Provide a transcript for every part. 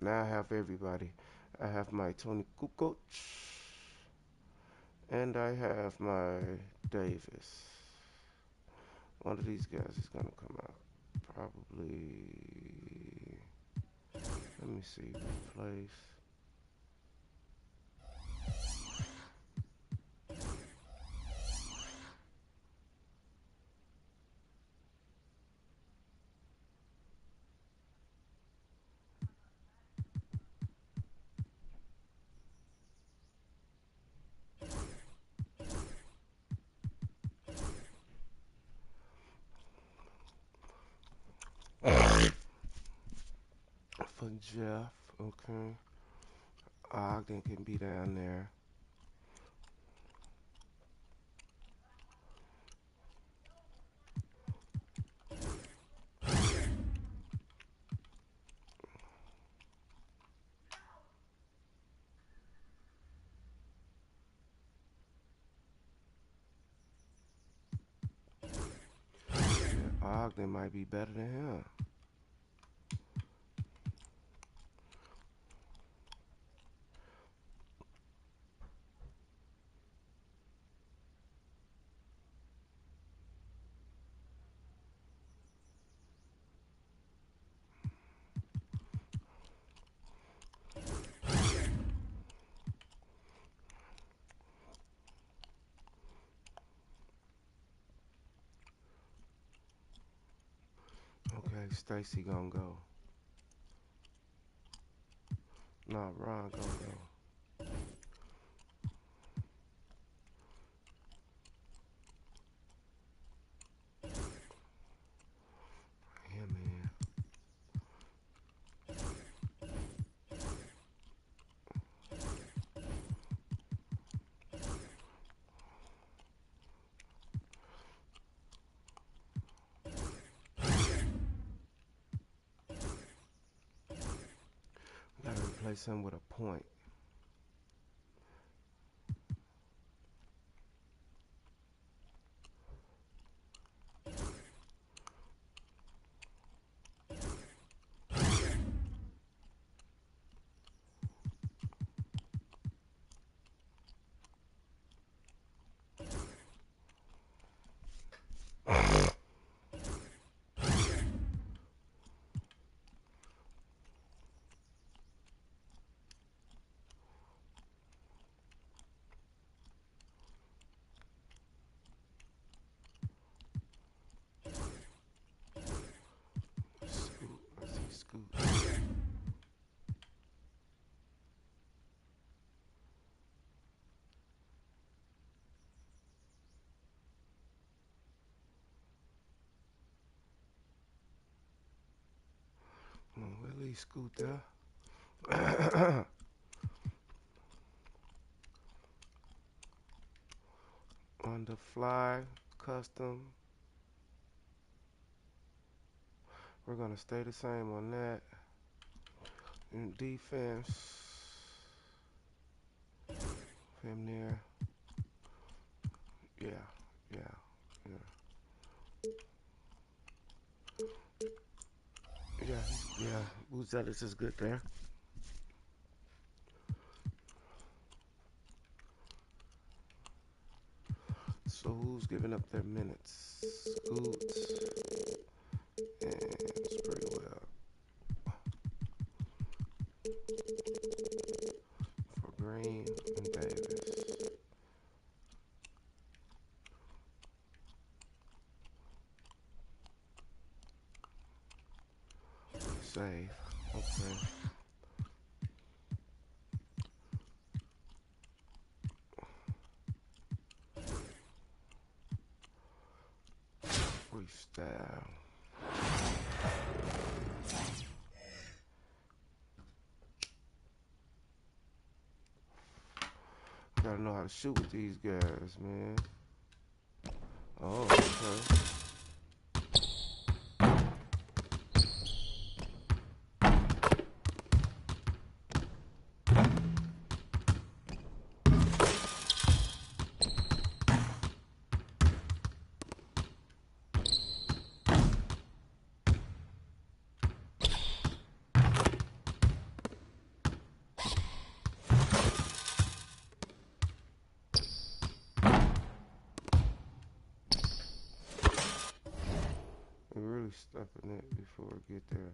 now I have everybody. I have my Tony Kukoc, and I have my Davis. One of these guys is gonna come out. Probably. Let me see. Replace. For Jeff, okay. Ogden can be down there. Ogden might be better than him. Okay, Stacy gonna go. No, Ron gonna go. Yeah, man. Gotta replace him with a point. Scoot. I see Scoot. Come on, Willie, Scoot there. On the fly, custom. We're gonna stay the same on that. In defense, him there. Yeah, yeah, yeah. Yeah, yeah. Buzelis is good there. So who's giving up their minutes? Scoot and Sprewell for Green and Davis. Save. Okay. Freestyle. Gotta know how to shoot with these guys, man. Oh, okay. stopping it before we get there.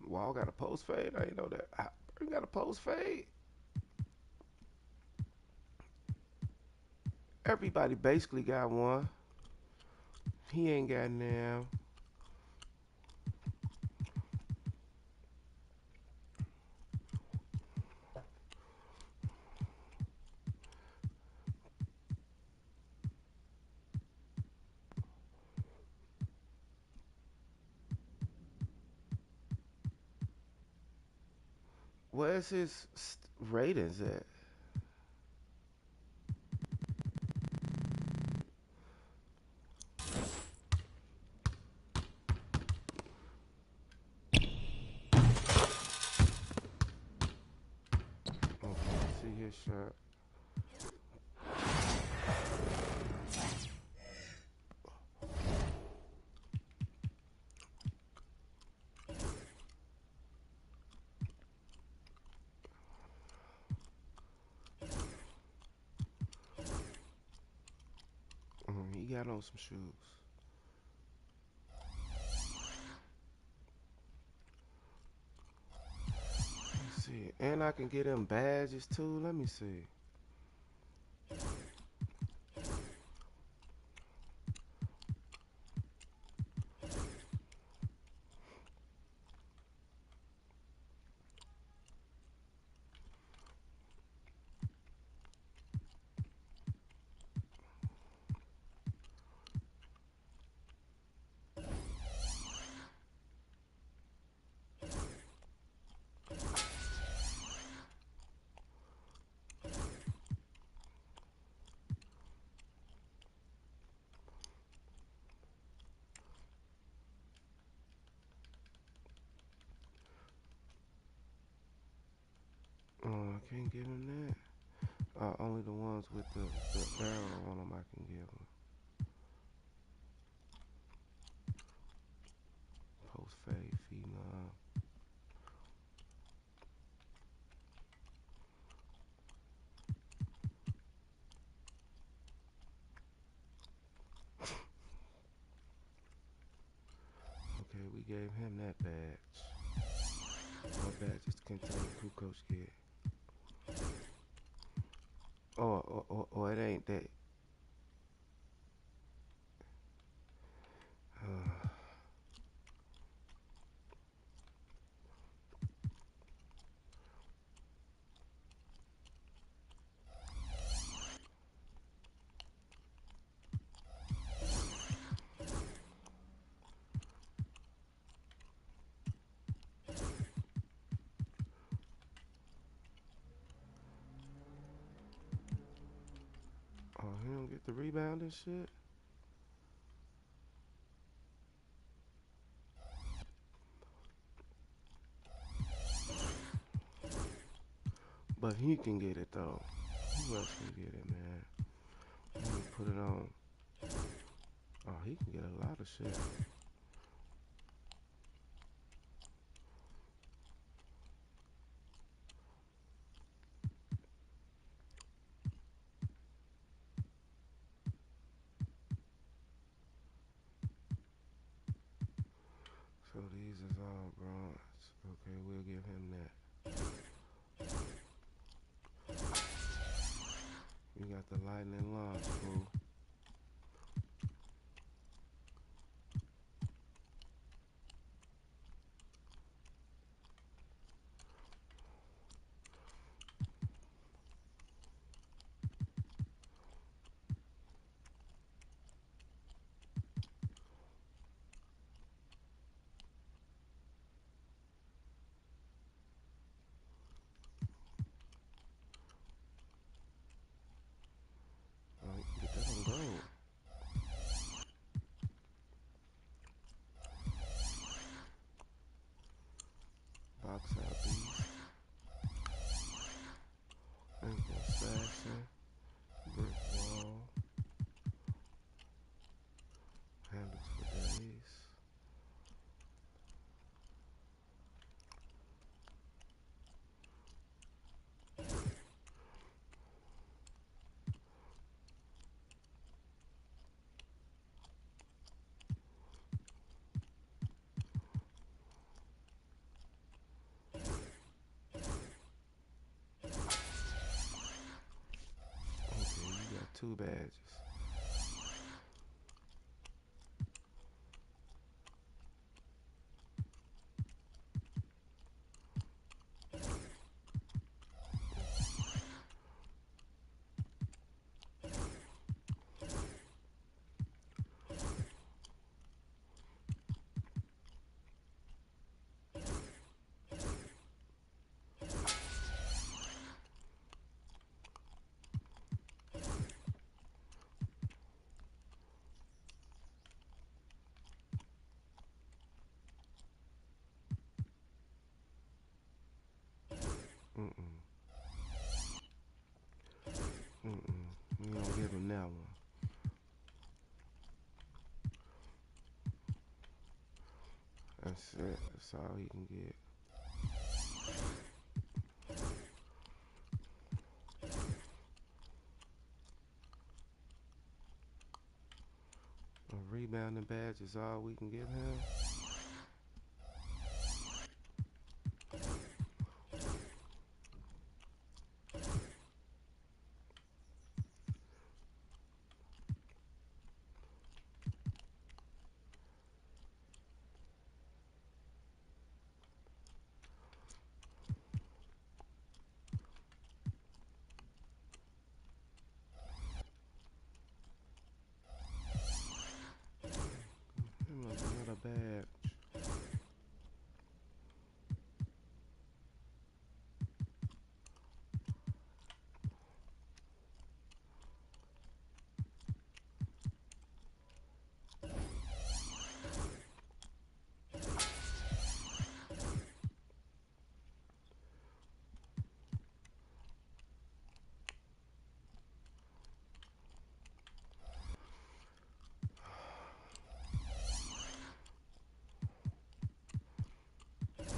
Wall got a post fade. I didn't know that. You got a post fade. Everybody basically got one. He ain't got now. Where's his ratings at? Okay, let's see his shot. He got on some shoes. Let's see. And I can get him badges too. Let me see. I can't give him that. Only the ones with the arrow on them I can give him. Post fade, phenom. Okay, we gave him that badge. What badges contain who coach get? Or it ain't that. He don't get the rebound and shit. But he can get it though. Who else can get it, man? Let me put it on. Oh, he can get a lot of shit. So these is all bronze. Okay, we'll give him that. You got the lightning launch, fool. 2 badges. Mm-mm. Mm-mm. We don't give him that one. That's it. That's all he can get. A rebounding badge is all we can give him. Another badge.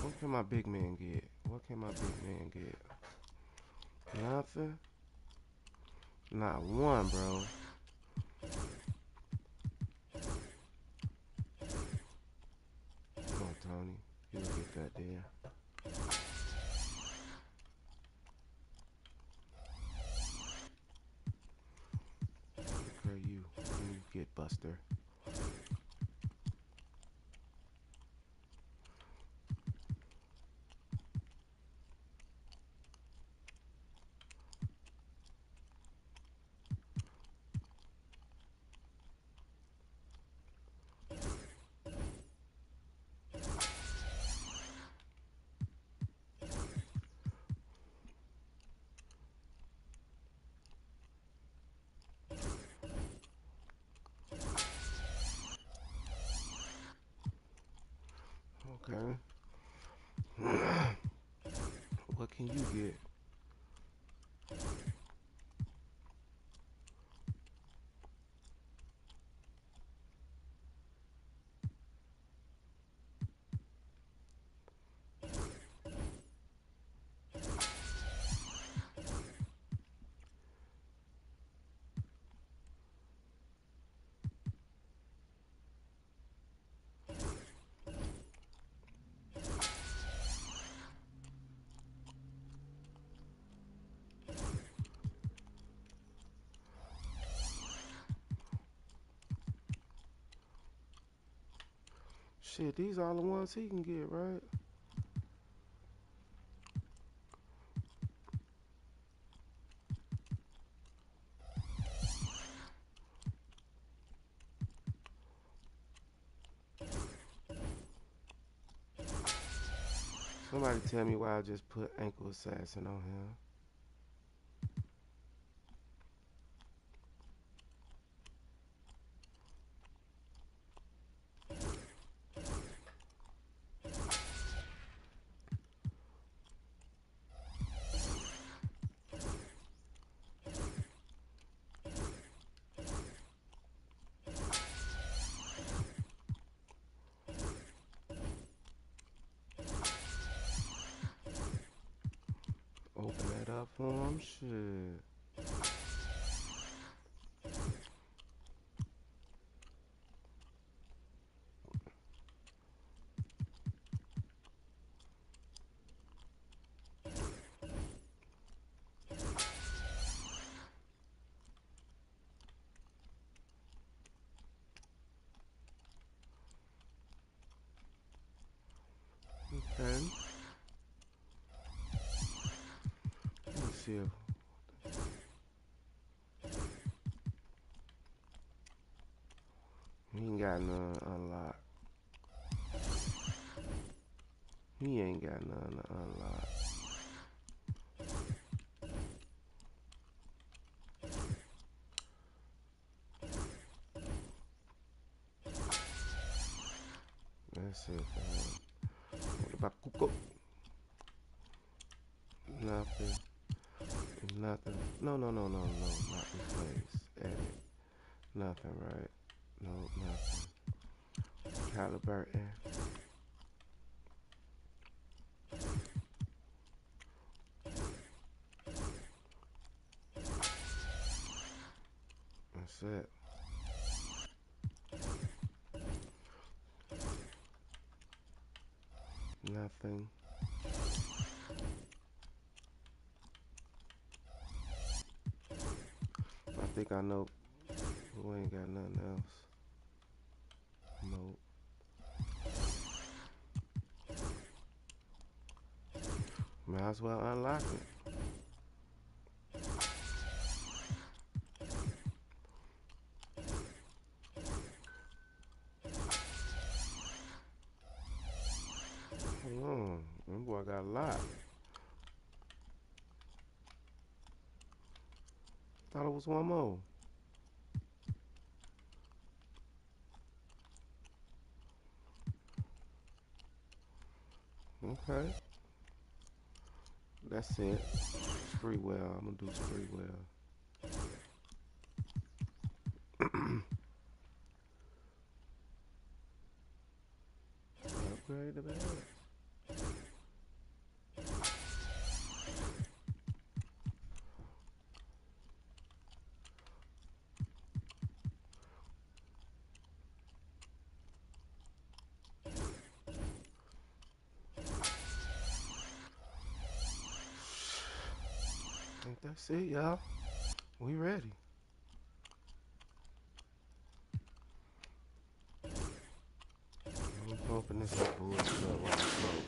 What can my big man get? What can my big man get? Nothing? Not one, bro. Come on, Tony. You'll get that there. Okay, you get Buster. Okay. What can you get? Shit, these are the ones he can get, right? Somebody tell me why I just put ankle assassin on him. Open that up for him. Shit. see if he ain't got none unlocked. He ain't got none to unlock. That's it for him. What about Kuko? Nothing. Nothing. No. Not replace. Edit. Nothing, right? No, nothing. Halliburton. That's it. Nothing. I think I know who ain't got nothing else. Nope. Might as well unlock it. Hold on. That boy got a lot. Thought it was one more. Okay. That's it. Spree well. I'm gonna do spree well. Upgrade the bag. I think that's it, y'all. We ready. I'm hoping this is bullshit while I smoke.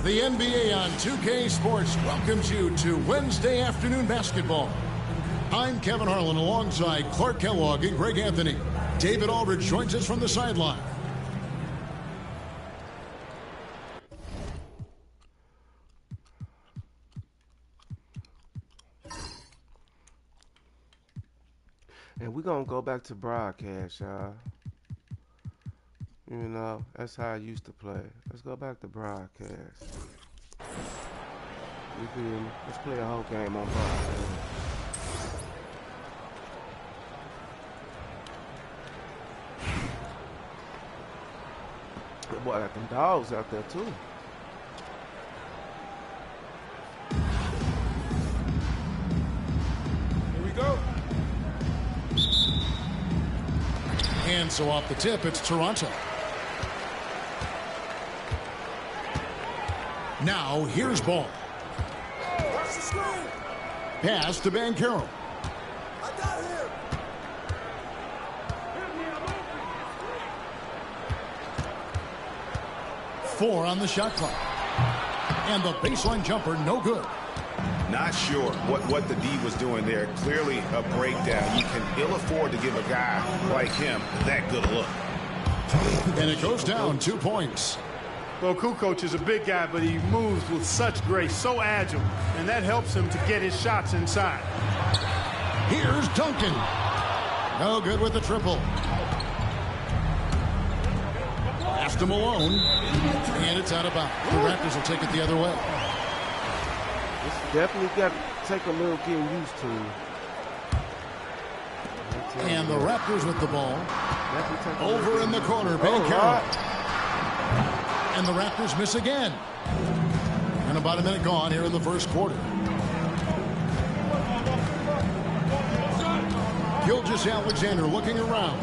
The NBA on 2K Sports welcomes you to Wednesday afternoon basketball. I'm Kevin Harlan alongside Clark Kellogg and Greg Anthony. David Aldridge joins us from the sideline. And we're going to go back to broadcast, y'all. You know, that's how I used to play. Let's go back to broadcast. You feel me? Let's play a whole game on broadcast. That boy got them dogs out there, too. Here we go. And so off the tip, it's Toronto. Now, here's ball. Watch the screen. Pass to Banchero. I got him. 4 on the shot clock. And the baseline jumper, no good. Not sure what the D was doing there. Clearly a breakdown. You can ill afford to give a guy like him that good a look. And it goes down 2 points. Well, Kukoc is a big guy, but he moves with such grace, so agile, and that helps him to get his shots inside. Here's Duncan. No good with the triple. Pass to Malone. And it's out of bounds. The Raptors will take it the other way. This definitely got to take a little getting used to. And the Raptors with the ball. Over in the corner, Ben Carroll. And the Raptors miss again. And about a minute gone here in the first quarter. Gilgeous-Alexander looking around.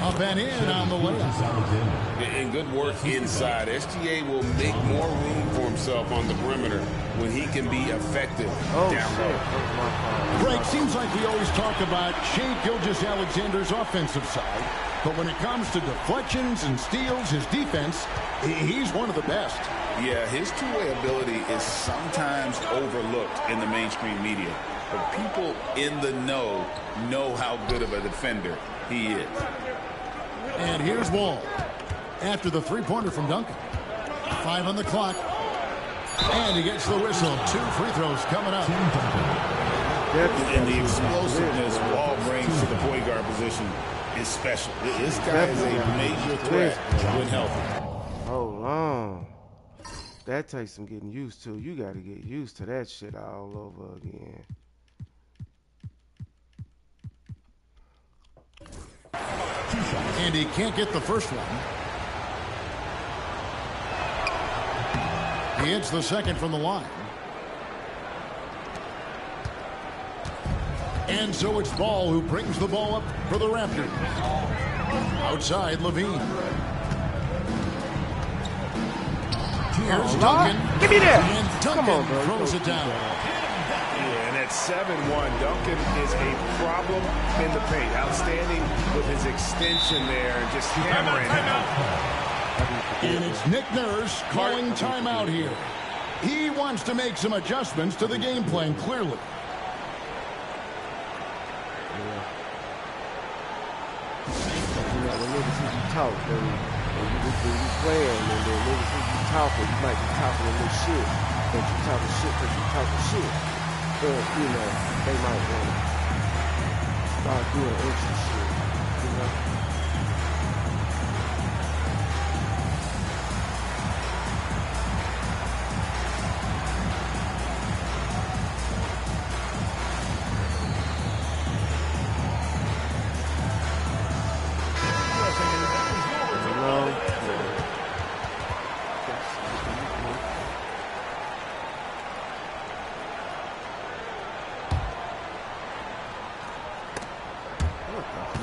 Up and in on the layup. And good work inside. SGA will make more room for himself on the perimeter when he can be effective down low. Greg, seems like we always talk about Shai Gilgeous-Alexander's offensive side, but when it comes to deflections and steals, his defense, he's one of the best. Yeah, his two-way ability is sometimes overlooked in the mainstream media, but people in the know how good of a defender he is. And here's Wall. After the three-pointer from Duncan. 5 on the clock. And he gets the whistle. 2 free throws coming up. And the explosiveness Wall brings to the point guard position is special. This guy is a major threat when healthy. Hold on. That takes some getting used to. You got to get used to that shit all over again. And he can't get the first one. He hits the second from the line. And so it's Ball who brings the ball up for the Raptors. Outside, Levine. Here's Duncan. Give me that. And Duncan Come on, bro. throws it down. Yeah, and at 7-1, Duncan is a problem in the paint. Outstanding with his extension there and just hammering it. And it's Nick Nurse calling timeout here. He wants to make some adjustments to the game plan, clearly. When niggas hear you talk, when you playing, and then niggas hear you talking, you might be talking a little shit, but you talking shit because you talking shit. But, you know, they might want to start doing extra shit, you know?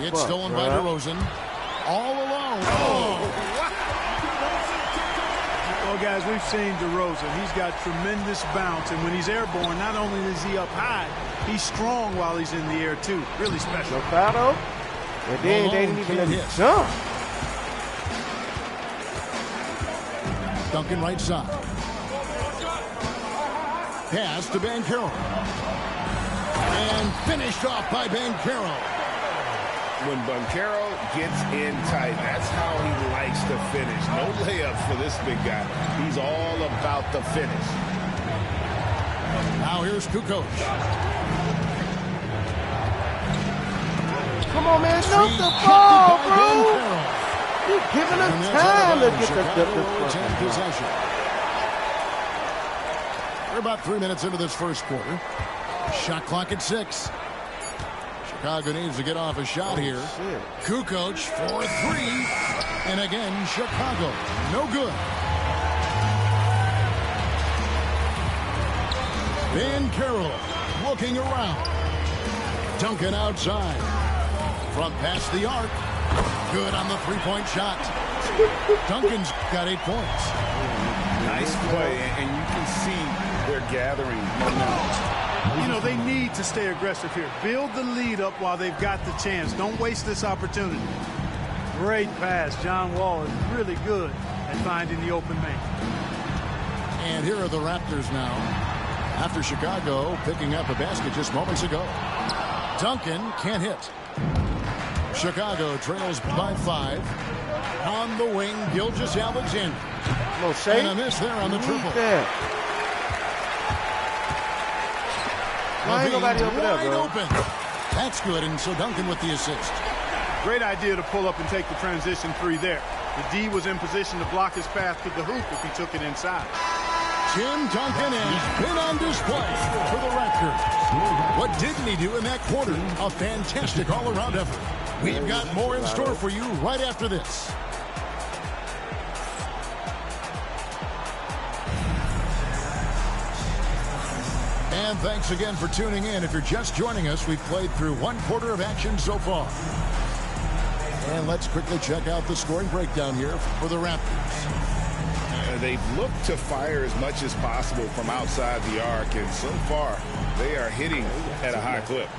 It's stolen by DeRozan. All alone. Oh. Well, guys, we've seen DeRozan. He's got tremendous bounce, and when he's airborne, not only is he up high, he's strong while he's in the air, too. Really special. Jump, and then they didn't even let him jump. Duncan right side. Pass to Ben Carroll. And finished off by Ben Carroll. When Banchero gets in tight, that's how he likes to finish. No layups for this big guy. He's all about the finish. Now here's Kukoc. Come on, man. Dunk the ball, bro. You're giving him time to get the possession. We're about 3 minutes into this first quarter. Shot clock at 6. Chicago needs to get off a shot here. Kukoc for 3. And again, Chicago. No good. Ben Carroll looking around. Duncan outside. From past the arc. Good on the three-point shot. Duncan's got 8 points. Nice play, and you can see they're gathering momentum. You know, they need to stay aggressive here. Build the lead up while they've got the chance. Don't waste this opportunity. Great pass. John Wall is really good at finding the open man. And here are the Raptors now. After Chicago picking up a basket just moments ago. Duncan can't hit. Chicago trails by 5. On the wing, Gilgeous-Alexander. And a miss there on the triple. Why ain't nobody open up, bro? Open. That's good, and so Duncan with the assist. Great idea to pull up and take the transition 3 there. The D was in position to block his path to the hoop if he took it inside. Tim Duncan has been on display for the Raptors. What didn't he do in that quarter? A fantastic all-around effort. We've got more in store for you right after this. And thanks again for tuning in. If you're just joining us, we've played through 1 quarter of action so far. And let's quickly check out the scoring breakdown here for the Raptors. They've looked to fire as much as possible from outside the arc, and so far they are hitting at a high clip.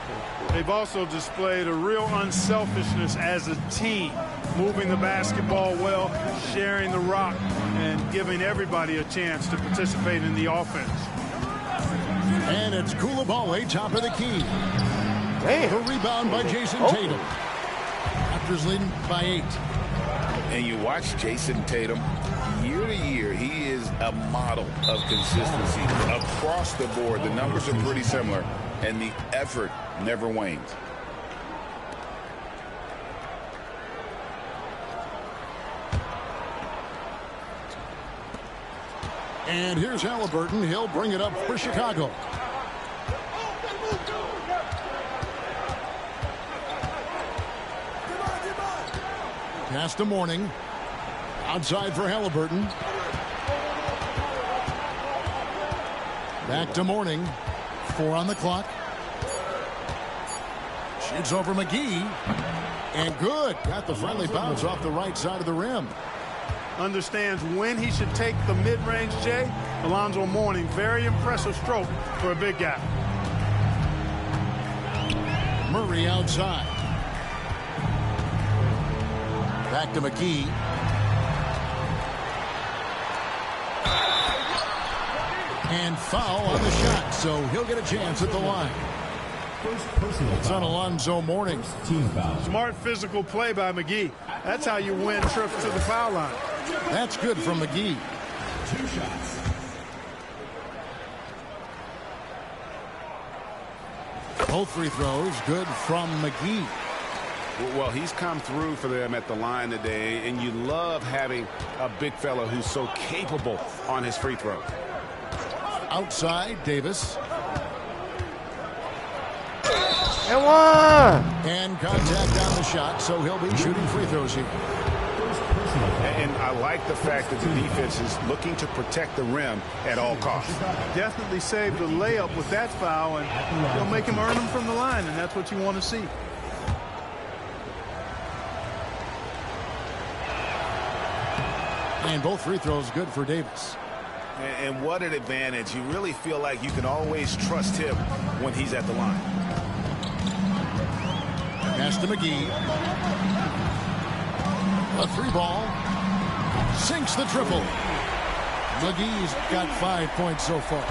They've also displayed a real unselfishness as a team, moving the basketball well, sharing the rock, and giving everybody a chance to participate in the offense. And it's Koulibaly, top of the key. Damn. The rebound by Jason Tatum. Raptors leading by 8. And you watch Jason Tatum, year to year, he is a model of consistency. Across the board, the numbers are pretty similar, and the effort never wanes. And here's Halliburton. He'll bring it up for Chicago. Pass to Mourning. Outside for Halliburton. Back to Mourning. 4 on the clock. Shoots over McGee. And good. Got the friendly bounce off the right side of the rim. Understands when he should take the mid-range, Jay. Alonzo Mourning, very impressive stroke for a big guy. Murray outside. Back to McGee. And foul on the shot, so he'll get a chance at the line. It's on Alonzo Mourning. Smart physical play by McGee. That's how you win trips to the foul line. That's good from McGee. 2 shots. Both free throws good from McGee. Well, he's come through for them at the line today, and you love having a big fella who's so capable on his free throw. Outside, Davis. And 1. And contact on the shot, so he'll be shooting free throws here. And I like the fact that the defense is looking to protect the rim at all costs. Definitely saved a layup with that foul, and they'll make him earn them from the line, and that's what you want to see. And both free throws good for Davis. And what an advantage. You really feel like you can always trust him when he's at the line. Pass to McGee. A 3-ball. Sinks the triple. McGee's got 5 points so far.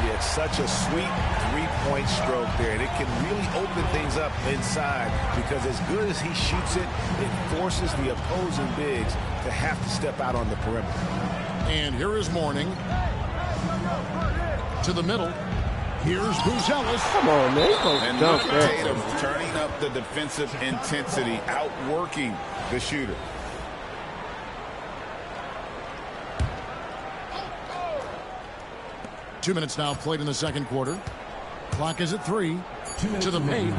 Yeah, it's such a sweet 3-point stroke there, and it can really open things up inside because as good as he shoots it, it forces the opposing bigs to have to step out on the perimeter. And here is Mourning. To the middle. Here's Buzelis. Come on, man. And Dunk look that. at Tatum turning up the defensive intensity, outworking the shooter. Two minutes now played in the second quarter. Clock is at 3. To the paint.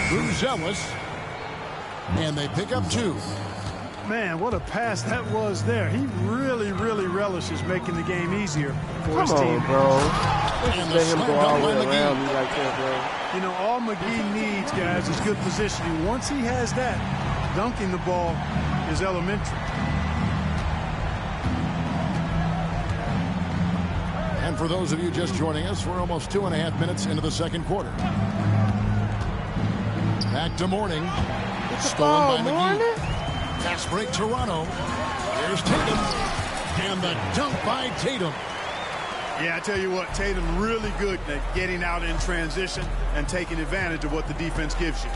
Buzelis. And they pick up 2. Man, what a pass that was there. He really, really relishes making the game easier for his Come team. on, bro. And Let him go all the way McGee. around me like that, You know, all McGee needs, guys, is good positioning. Once he has that, dunking the ball is elementary. And for those of you just joining us, we're almost 2.5 minutes into the second quarter. Back to Mourning. Stolen by McGee. Pass break Toronto. Here's Tatum. And the dunk by Tatum. Yeah, I tell you what, Tatum really good at getting out in transition and taking advantage of what the defense gives you.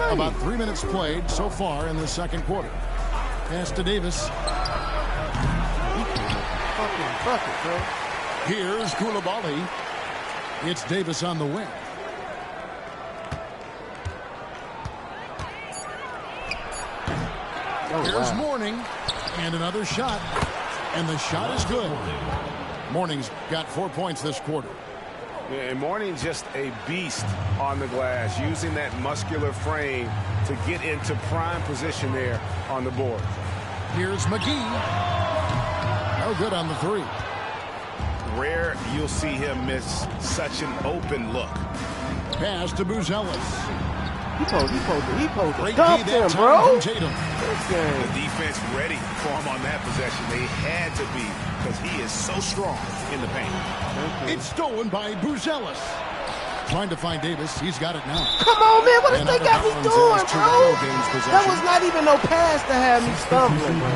About 3 minutes played so far in the second quarter. Pass to Davis. Bucket, bro. Here's Koulibaly. It's Davis on the wing. Here's Mourning. And another shot. And the shot is good. Mourning's got 4 points this quarter. And Mourning's just a beast on the glass, using that muscular frame to get into prime position there on the board. Here's McGee. No good on the three. Rare you'll see him miss such an open look. Pass to Buzelis. He posed Great dump D him, that time bro. from Tatum. The defense ready for him on that possession. They had to be, because he is so strong in the paint. It's stolen by Buzelis. Trying to find Davis. He's got it now. Come on, man. What And they out of got me bounds doing, as Toronto gains bro? possession. That was not even no pass to have me stumbling, bro.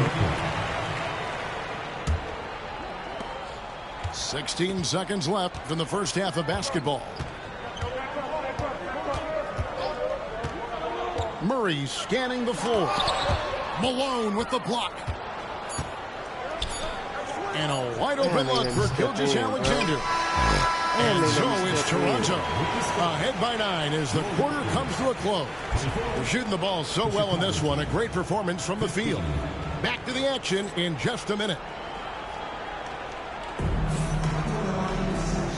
16 seconds left in the first half of basketball. Murray scanning the floor. Malone with the block. And a wide open look for Gilgeous-Alexander. And so it's Toronto ahead by 9 as the quarter comes to a close. They're shooting the ball so well in this one. A great performance from the field. Back to the action in just a minute.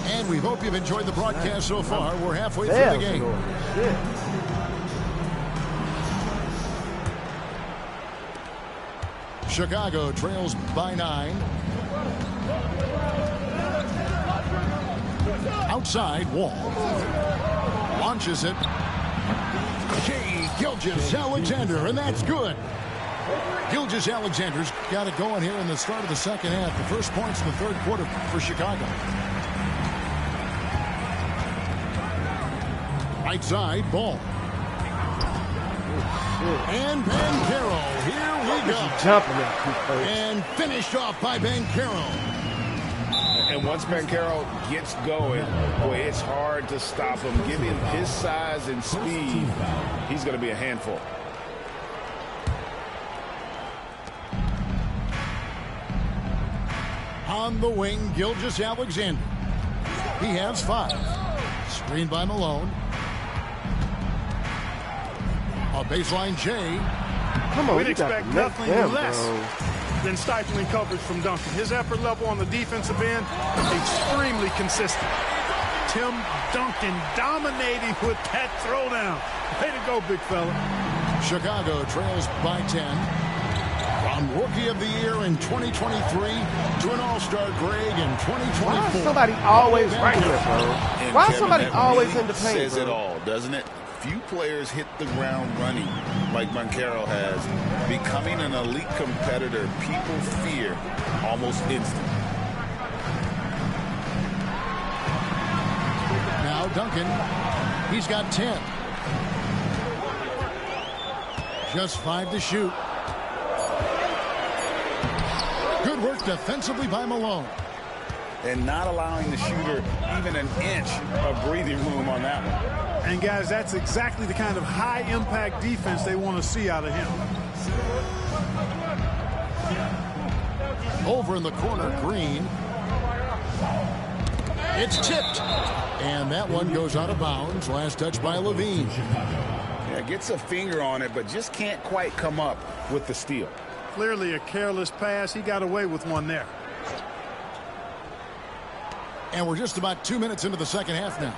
And we hope you've enjoyed the broadcast so far. We're halfway through the game. Chicago trails by 9. Outside, Wall. Launches it. Gilgeous-Alexander, and that's good. Gilgeous-Alexander's got it going here in the start of the second half. The first points in the third quarter for Chicago. Right side, Ball. And Banchero, here we go. And finished off by Banchero. And once Banchero gets going, boy, it's hard to stop him. Given his size and speed, he's going to be a handful. On the wing, Gilgeous-Alexander. He has 5. Screened by Malone. A baseline J. Come on, We'd expect nothing less than stifling coverage from Duncan. His effort level on the defensive end, extremely consistent. Tim Duncan dominating with that throwdown. Way to go, big fella. Chicago trails by 10. From Rookie of the Year in 2023 to an All-Star Greg in 2024. Why is somebody always right here, bro? Why is somebody always in the paint, says bro? it all, doesn't it? Few players hit the ground running like Banchero has. Becoming an elite competitor, people fear almost instantly. Now Duncan, he's got 10. Just 5 to shoot. Good work defensively by Malone. And not allowing the shooter even an inch of breathing room on that one. And guys, that's exactly the kind of high-impact defense they want to see out of him. Over in the corner, Green. It's tipped. And that one goes out of bounds. Last touch by Levine. Yeah, gets a finger on it, but just can't quite come up with the steal. Clearly a careless pass. He got away with one there. And we're just about 2 minutes into the second half now.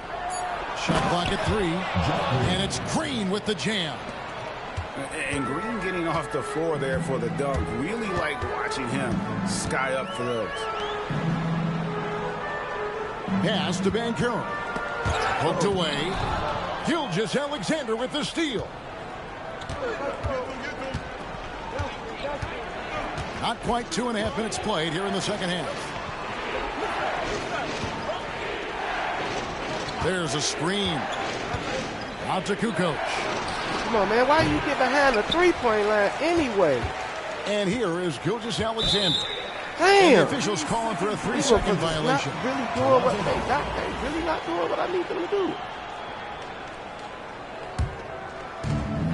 Shot clock at 3. And it's Green with the jam. And Green getting off the floor there for the dunk. Really like watching him sky up for those. Pass to Banchero. Hooked away. Gilgeous-Alexander with the steal. Not quite 2.5 minutes played here in the second half. There's a screen. Out to Kukoc. Come on, man. Why do you get behind the three-point line anyway? And here is Gilgeous-Alexander. Damn. And the officials calling for a 3-second violation. Not really doing what they really not doing what I need them to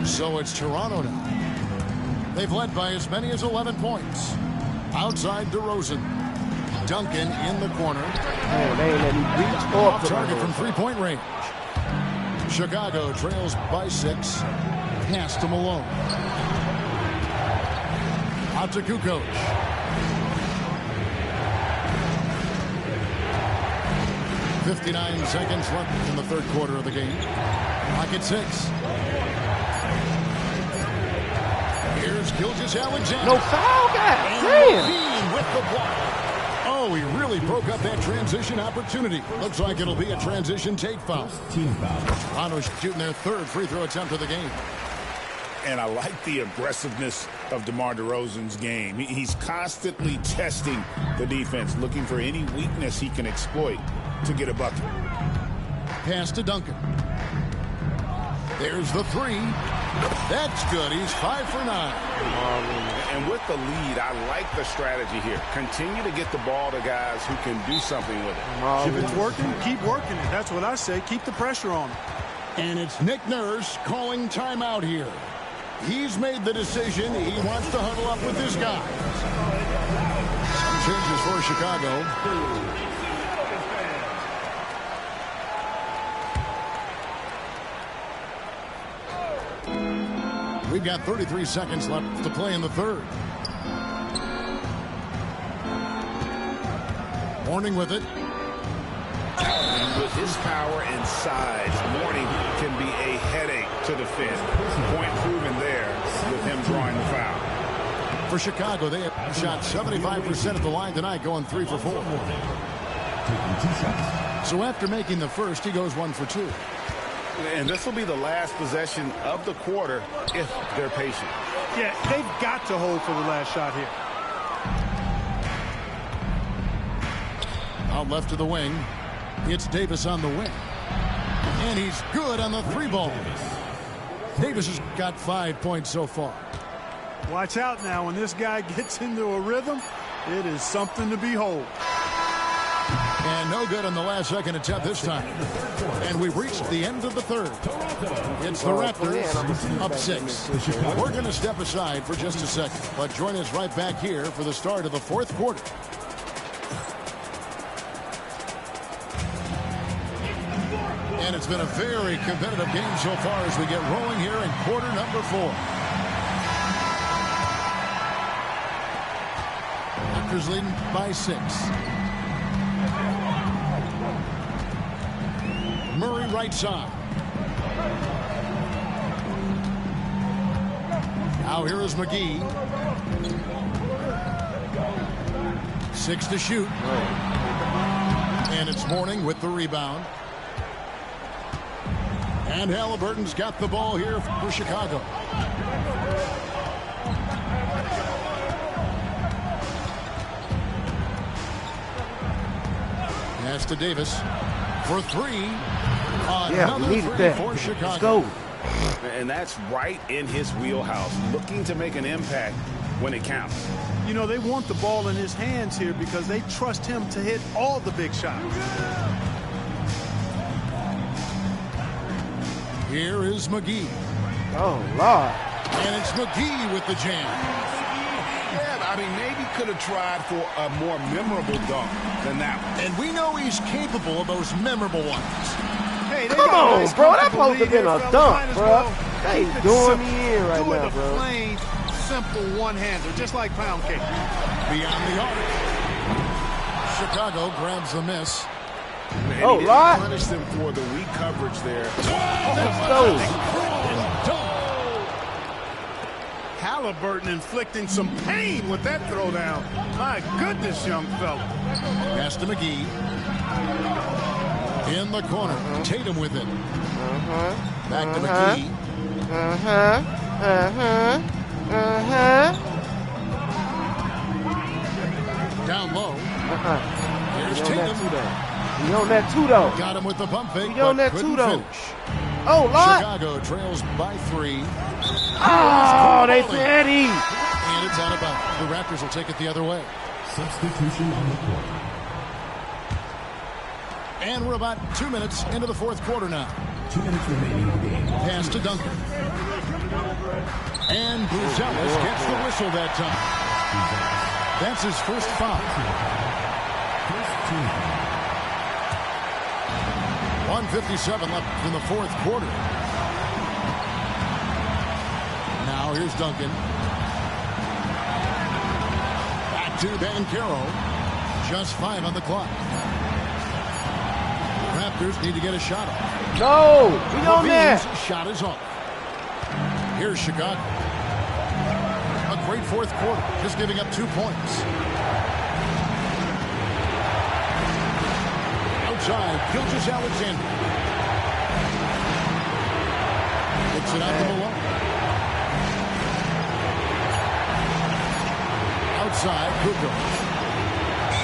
do. So it's Toronto now. They've led by as many as 11 points. Outside DeRozan. Duncan in the corner. Man, they ain't let me reach Off target from three-point range. Chicago trails by 6. Pass to Malone. Out to Kukoc. .59 seconds left in the third quarter of the game. Clock at 6. Here's Gilgeous-Alexander. No foul, guy. Damn. With the block. Oh, he really broke up that transition opportunity. Looks like it'll be a transition take foul. Team foul. Toronto's shooting their third free throw attempt of the game. And I like the aggressiveness of DeMar DeRozan's game. He's constantly testing the defense, looking for any weakness he can exploit to get a bucket. Pass to Duncan. There's the three. That's good. He's 5 for 9. And with the lead, I like the strategy here. Continue to get the ball to guys who can do something with it. If it's working, keep working it. That's what I say. Keep the pressure on him. And it's Nick Nurse calling timeout here. He's made the decision. He wants to huddle up with his guys. Some changes for Chicago. We've got 33 seconds left to play in the third. Mourning with it. And with his power and size, Mourning can be a headache to defend. Point proven there with him drawing the foul. For Chicago, they have shot 75% at the line tonight, going 3 for 4. Taking 2 shots. So after making the first, he goes 1 for 2. And this will be the last possession of the quarter if they're patient. Yeah, they've got to hold for the last shot here. Out left to the wing. It's Davis on the wing. And he's good on the 3-ball. Davis has got 5 points so far. Watch out now. When this guy gets into a rhythm, it is something to behold. And no good on the last second attempt this time. And we've reached the end of the third. It's the Raptors up 6. We're going to step aside for just a second, but join us right back here for the start of the fourth quarter. And it's been a very competitive game so far as we get rolling here in quarter number 4. Raptors leading by 6. Murray right side. Now here is McGee. 6 to shoot. And it's Mourning with the rebound. And Halliburton's got the ball here for Chicago. Pass to Davis for 3. Yeah, we needed that. For Chicago. Let's go. And that's right in his wheelhouse, looking to make an impact when it counts. You know, they want the ball in his hands here because they trust him to hit all the big shots. Here is McGee. Oh, Lord. And it's McGee with the jam. Yeah, I mean, maybe could have tried for a more memorable dunk than that one. And we know he's capable of those memorable ones. Hey, Come on, bro. That's supposed to have been a dunk, bro. They doing me in right now, bro. Plain, simple one-hander, just like pound cake. Beyond the arc. Chicago grabs the miss. And Oh, he Lord. didn't punish them for the weak coverage there. Let's go. Halliburton inflicting some pain with that throwdown. My goodness, young fella. Pass to McGee. In the corner. Tatum with it. Back to McGee. Down low. Here's He on that Tatum. too, though. He on that too, though. Got him with the pump fake, He on but that too, couldn't though. finish. Oh, Lord. Chicago trails by 3. Oh, they said he. And it's out of bounds. The Raptors will take it the other way. Substitution on the court. And we're about 2 minutes into the fourth quarter now. 2 minutes remaining in the game. Pass to Duncan. And Buzelis gets the whistle that time. That's his first foul. First team. 1:57 left in the fourth quarter. Now here's Duncan. Back to Banchero. Just 5 on the clock. The Raptors need to get a shot off. No, he on there. Levine's shot is off. Here's Chicago. A great fourth quarter, just giving up 2 points. Outside, Gilgeous-Alexander. Gets it out to Malone. Outside, Kukoc.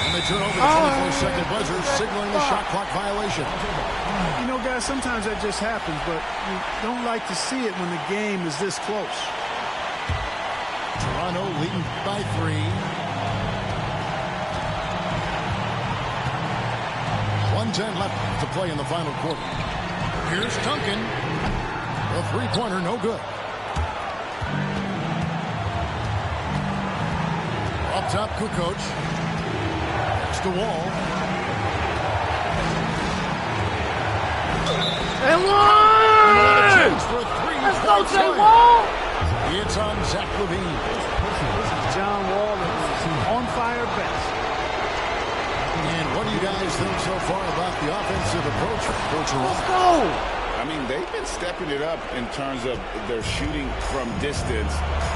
And they turn over the 24-second buzzer, signaling the shot clock violation. You know, guys, sometimes that just happens, but you don't like to see it when the game is this close. Toronto leading by 3. 1:10 left to play in the final quarter. Here's Duncan. The three-pointer, no good. Up top, Kukoc. It's the Wall. And Another one. chance for a three. Let's go, Jay Wall. It's on Zach Levine. This is John Wall at his on fire best. And what do you guys think so far about the offensive approach for Toronto? Let's go. I mean, they've been stepping it up in terms of their shooting from distance,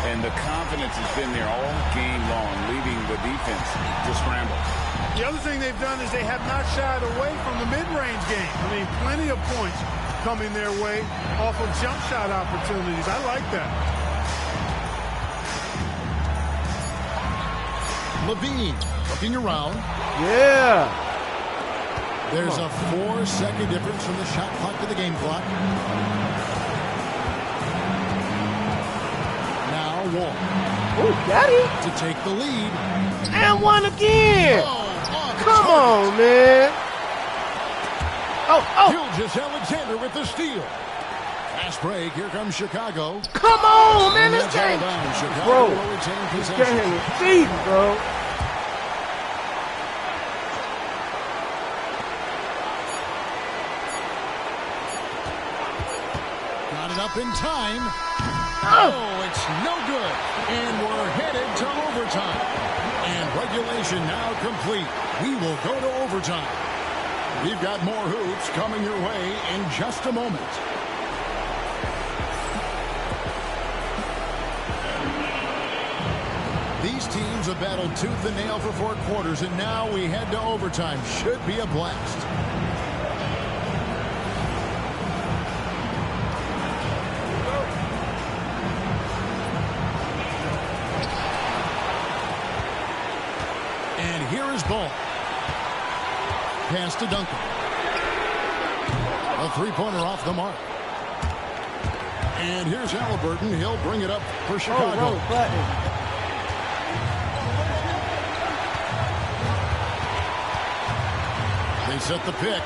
and the confidence has been there all game long, leaving the defense to scramble. The other thing they've done is they have not shied away from the mid-range game. I mean, plenty of points coming their way off of jump shot opportunities. I like that. Levine looking around. Yeah. There's a 4-second difference from the shot clock to the game clock. Now Wall. Oh, got it. To take the lead. And one again. Oh, Come on, man. Oh. Gilgeous-Alexander with the steal. Fast break. Here comes Chicago. Come on, man. And This that's out game. of bounds. Chicago Bro, will retain this possession. game is deep, bro. Got it up in time. Oh, it's no good. And we're headed to overtime. And regulation now complete. We will go to overtime. We've got more hoops coming your way in just a moment. These teams have battled tooth and nail for 4 quarters, and now we head to overtime. Should be a blast. And here is ball. Pass to Duncan. A three-pointer off the mark. And here's Halliburton. He'll bring it up for Chicago. They set the pick.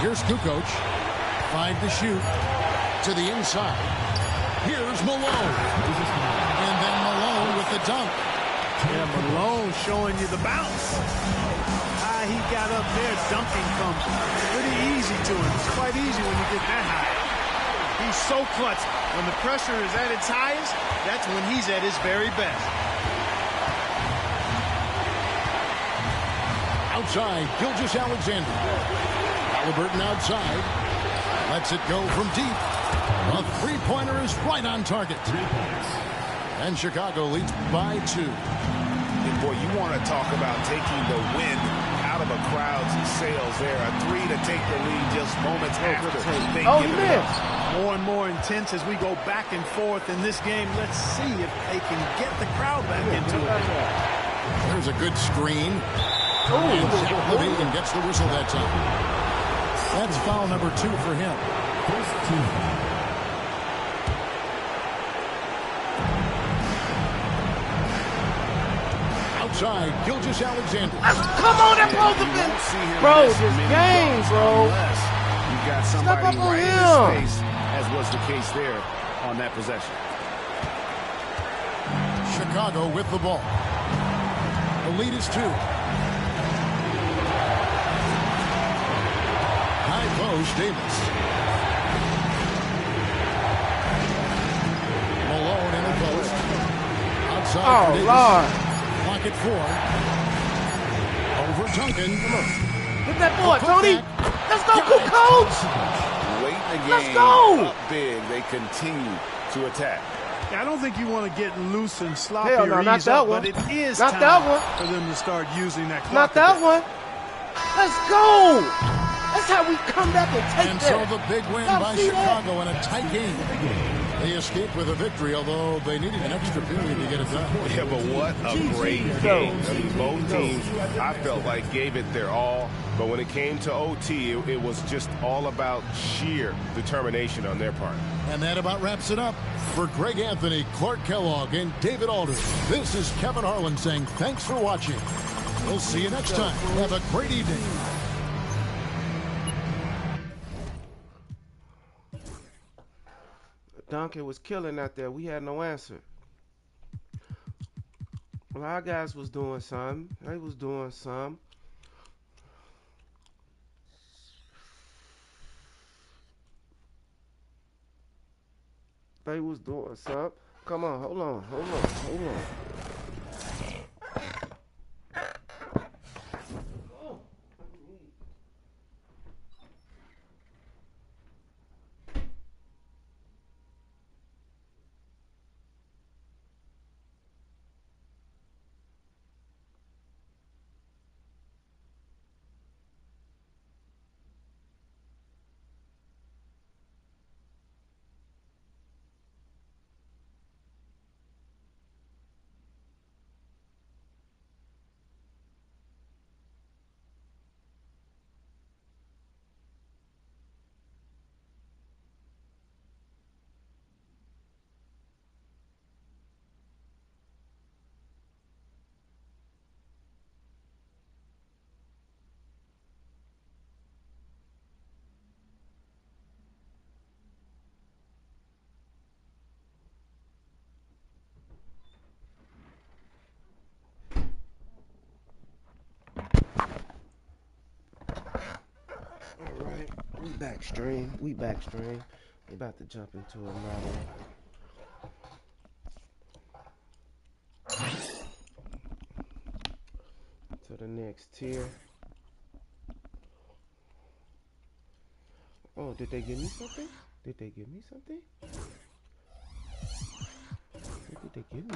Here's Kukoc. 5 to shoot. To the inside. Here's Malone. And then Malone with the dunk. Yeah, Malone showing you the bounce. High he got up there, dunking comes pretty easy to him. It's quite easy when you get that high. He's so clutch. When the pressure is at its highest, that's when he's at his very best. Outside, Gilgeous-Alexander. Halliburton outside. Lets it go from deep. A three-pointer is right on target. 3 points. And Chicago leads by 2. And boy, you want to talk about taking the wind out of a crowd's sails there. A three to take the lead just moments after they Oh, give he it up. missed. More and more intense as we go back and forth in this game. Let's see if they can get the crowd back into it. There's a good screen. And Zach Levine gets the whistle that time. That's foul number 2 for him. First team. Outside, Gilgeous Alexander. Come on, that ball's a bit. Bro, this game, bro. You've got Step somebody up on right in him. his face, as was the case there on that possession. Chicago with the ball. The lead is 2. High post, Davis. Malone in the post. Outside for Davis. Lord. Clock at 4. Over Duncan. Come on. Hit that boy, Tony. Back. Let's go, coach. Late in the game, Let's go. up big, they continue to attack. I don't think you want to get loose and sloppy Hell no, or not ease that up, one. but it is Not time that one. for them to start using that clock. Not that one. Let's go. That's how we come back and take And that. so the big win Y'all by see that? Chicago in a tight game. They escaped with a victory, although they needed an extra period to get it done. Yeah, but what a great game. I mean, both teams, I felt like, gave it their all. But when it came to OT, it was just all about sheer determination on their part. And that about wraps it up. For Greg Anthony, Clark Kellogg, and David Aldridge, this is Kevin Harlan saying thanks for watching. We'll see you next time. Have a great evening. Duncan was killing out there. We had no answer. Well, our guys was doing something. They was doing some. They was doing something. Come on, hold on. All right, we backstream. We about to jump into another. To the next tier. Oh, did they give me something? What did they give me?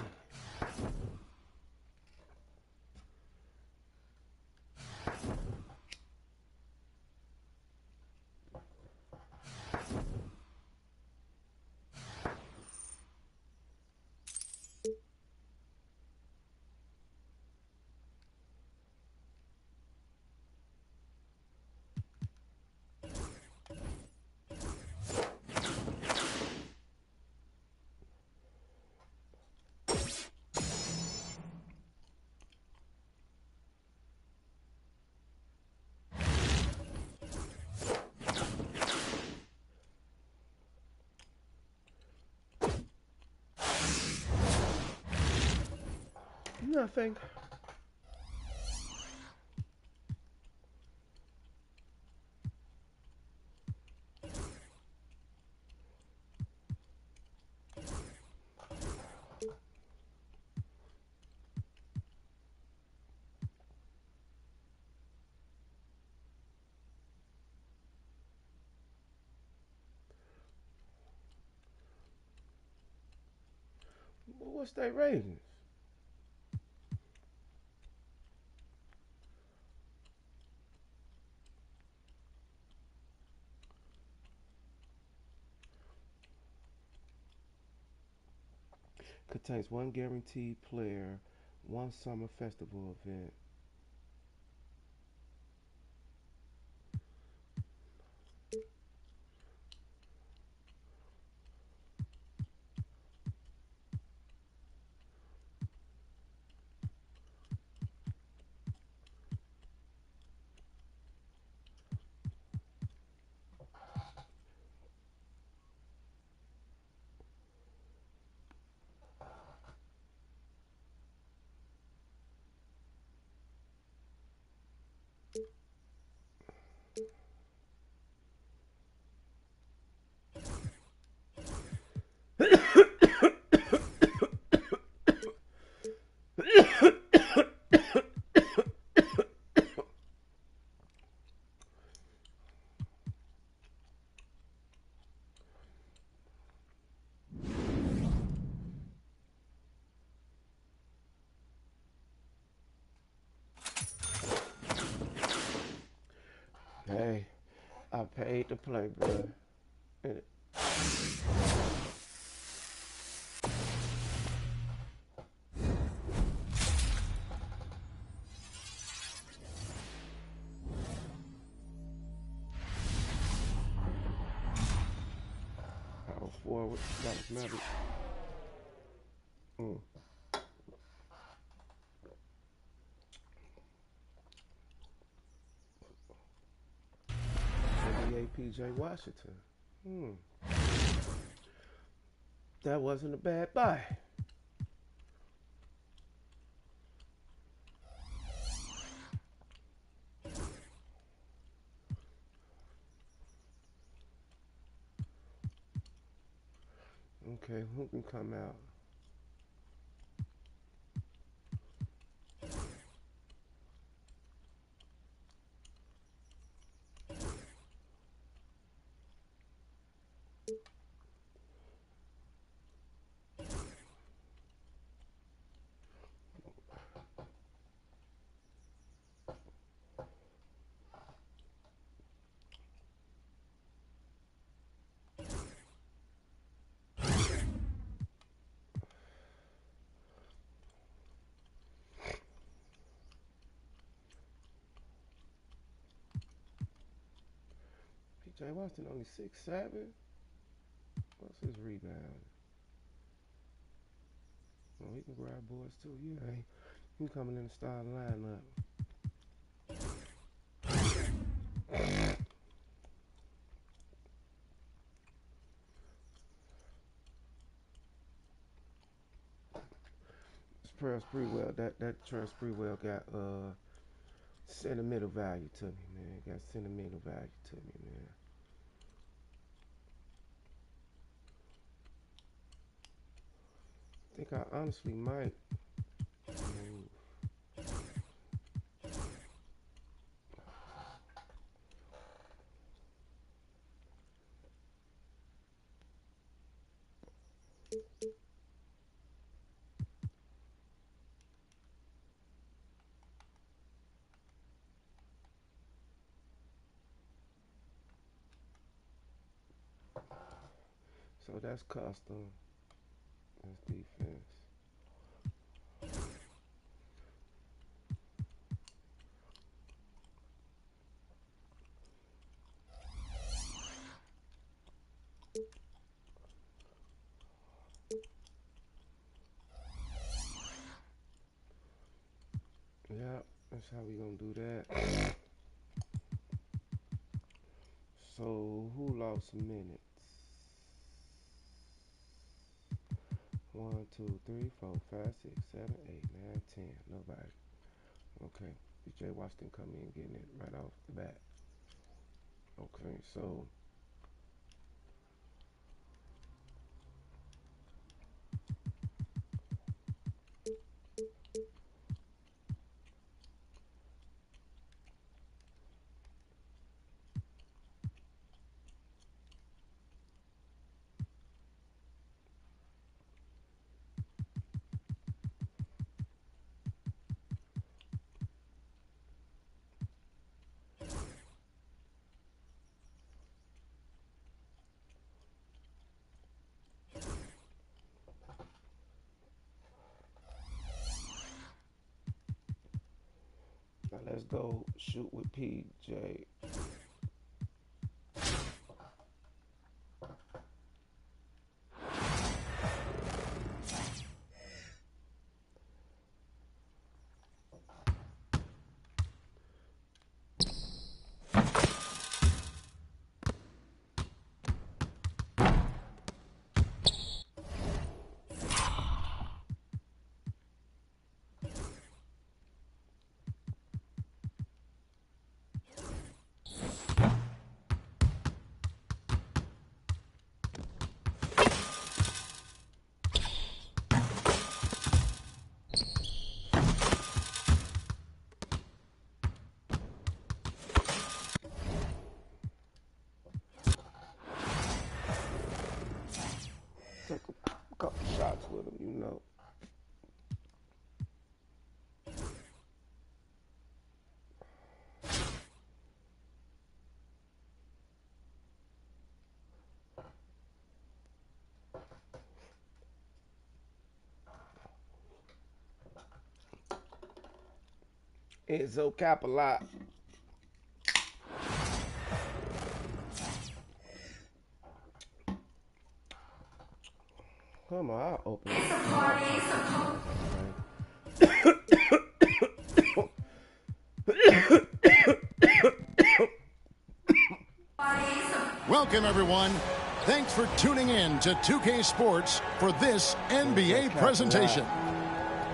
Nothing. What's their ratings? Contains one guaranteed player, one summer festival event. Hey, I paid to play, bro. Power forward, Dallas Mavericks. NBA PJ Washington. That wasn't a bad buy. Okay, who can come out? PJ Washington only 6'7". What's his rebound? Oh, he can grab boards too. Yeah, he coming in the starting lineup. Press pretty well. That trust pretty well got sentimental value to me, man. Got sentimental value to me, man. I think I honestly might move. So that's custom. That's defense. Yeah, that's how we gonna do that. So who lost minutes? 1, 2, 3, 4, 5, 6, 7, 8, 9, 10. Nobody. Okay. PJ Washington come in getting it right off the bat. Okay, so Let's go shoot with PJ. Take a couple shots with him, you know. Enzo Capalot. Come on, I'll open it. Welcome, everyone. Thanks for tuning in to 2K Sports for this NBA presentation.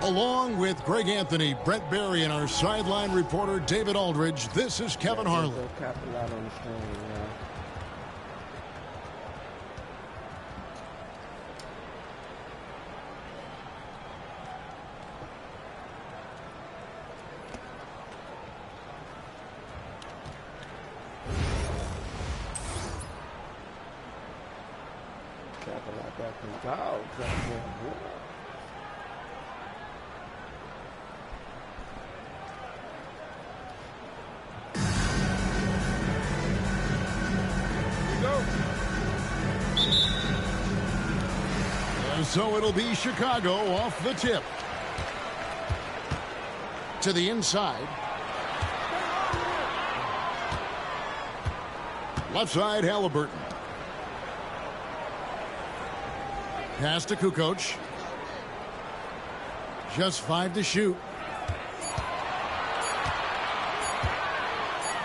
Along with Greg Anthony, Brett Barry, and our sideline reporter David Aldridge, this is Kevin Harlan. Capalot on the screen, yeah. Capalot got some dogs out there. So it'll be Chicago off the tip. To the inside. Left side, Halliburton. Pass to Kukoc. Just 5 to shoot.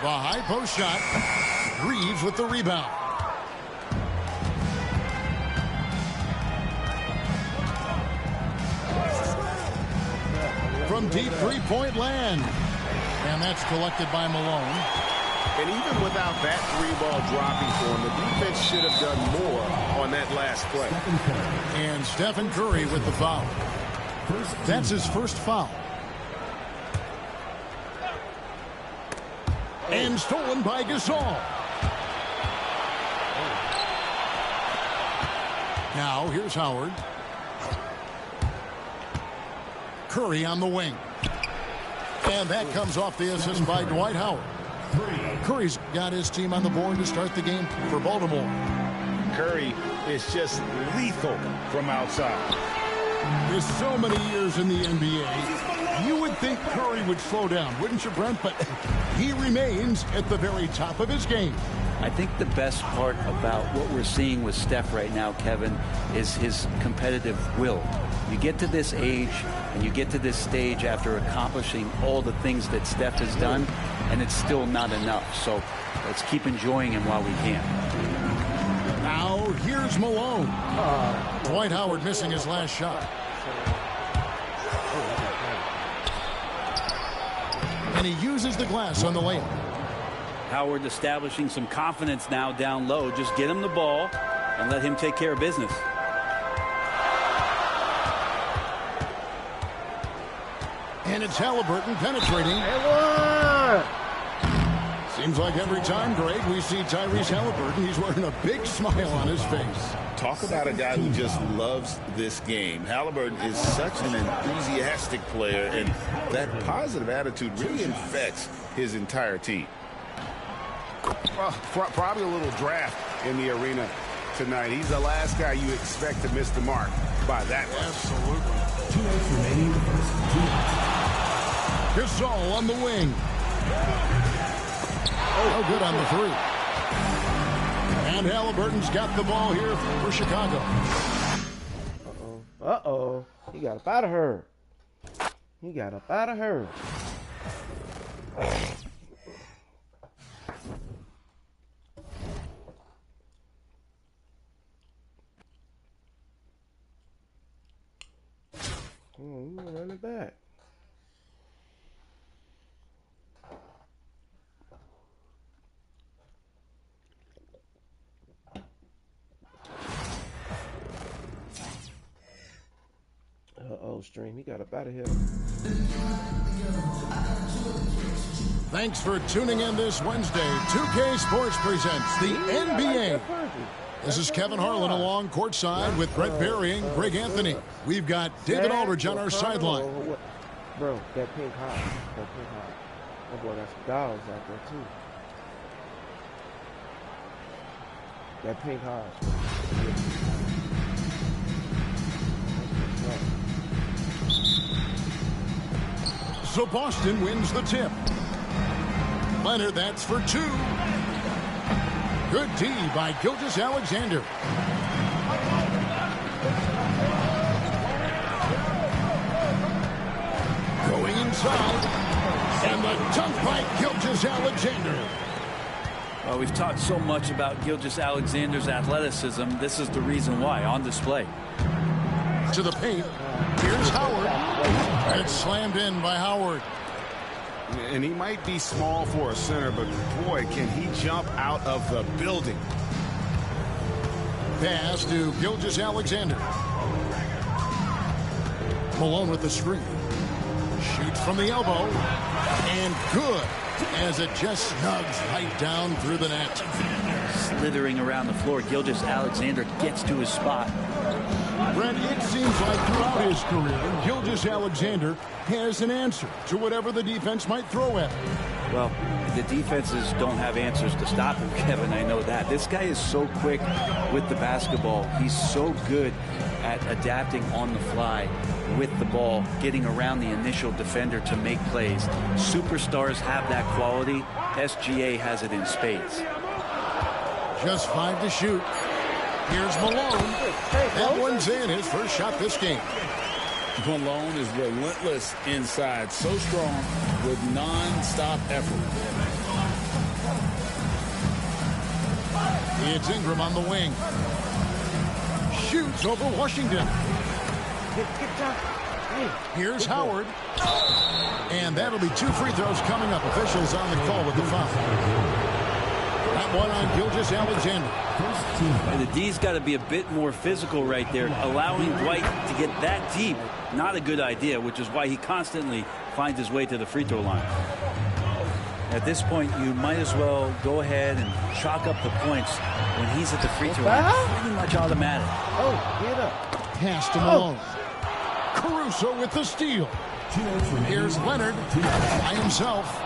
The high post shot. Reeves with the rebound. From deep three-point land. And that's collected by Malone. And even without that three-ball dropping for him, the defense should have done more on that last play. And Stephen Curry with the foul. That's his first foul. And stolen by Gasol. Now, here's Howard. Curry on the wing. And that comes off the assist by Dwight Howard. Curry's got his team on the board to start the game for Baltimore. Curry is just lethal from outside. There's so many years in the NBA, you would think Curry would slow down, wouldn't you, Brent? But he remains at the very top of his game. I think the best part about what we're seeing with Steph right now, Kevin, is his competitive will. You get to this age and you get to this stage after accomplishing all the things that Steph has done, and it's still not enough. So let's keep enjoying him while we can. Now, here's Malone. Dwight Howard missing his last shot. And he uses the glass on the layup. Howard establishing some confidence now down low. Just get him the ball and let him take care of business. And it's Halliburton penetrating. Seems like every time, Greg, we see Tyrese Halliburton, he's wearing a big smile on his face. Talk about a guy who just loves this game. Halliburton is such an enthusiastic player, and that positive attitude really infects his entire team. Well, probably a little draft in the arena tonight. He's the last guy you expect to miss the mark by that much. Absolutely. 2 minutes remaining in the first. 2 minutes. Gasol on the wing. No good on the three. And Halliburton's got the ball here for Chicago. Uh-oh. He got up out of her. He got up out of her. Oh, we're running back. Uh-oh, Stream. He got up out of here. Thanks for tuning in this Wednesday. 2K Sports presents the NBA. This is Kevin Harlan along courtside with Brett Berry and Greg Anthony. We've got David Aldridge on our sideline. Bro, that pink hot. That boy got some dogs out there, too. That pink hot. So Boston wins the tip. Leonard, that's for two. Good D by Gilgeous-Alexander. Going inside. And the dunk by Gilgeous-Alexander. Well, we've talked so much about Gilgeous-Alexander's athleticism. This is the reason why, on display. To the paint. Here's Howard. And it's slammed in by Howard. And he might be small for a center, but boy, can he jump out of the building. Pass to Gilgeous-Alexander. Malone with the screen. Shoots from the elbow. And good, as it just snugs right down through the net. Slithering around the floor, Gilgeous-Alexander gets to his spot. Brent, it seems like throughout his career, Gilgeous-Alexander has an answer to whatever the defense might throw at him. Well, the defenses don't have answers to stop him, Kevin. I know that. This guy is so quick with the basketball. He's so good at adapting on the fly with the ball, getting around the initial defender to make plays. Superstars have that quality. SGA has it in spades. Just 5 to shoot. Here's Malone. That one's in, his first shot this game. Malone is relentless inside, so strong with non-stop effort. It's Ingram on the wing. Shoots over Washington. Here's Howard. And that'll be 2 free throws coming up. Officials on the call with the foul. That one on Gilgeous-Alexander. The D's got to be a bit more physical right there. Allowing Dwight to get that deep, not a good idea, which is why he constantly finds his way to the free throw line. At this point, you might as well go ahead and chalk up the points when he's at the free throw line. Pretty much automatic. Oh, get up. Pass to Malone. Caruso with the steal. Here's Leonard by himself.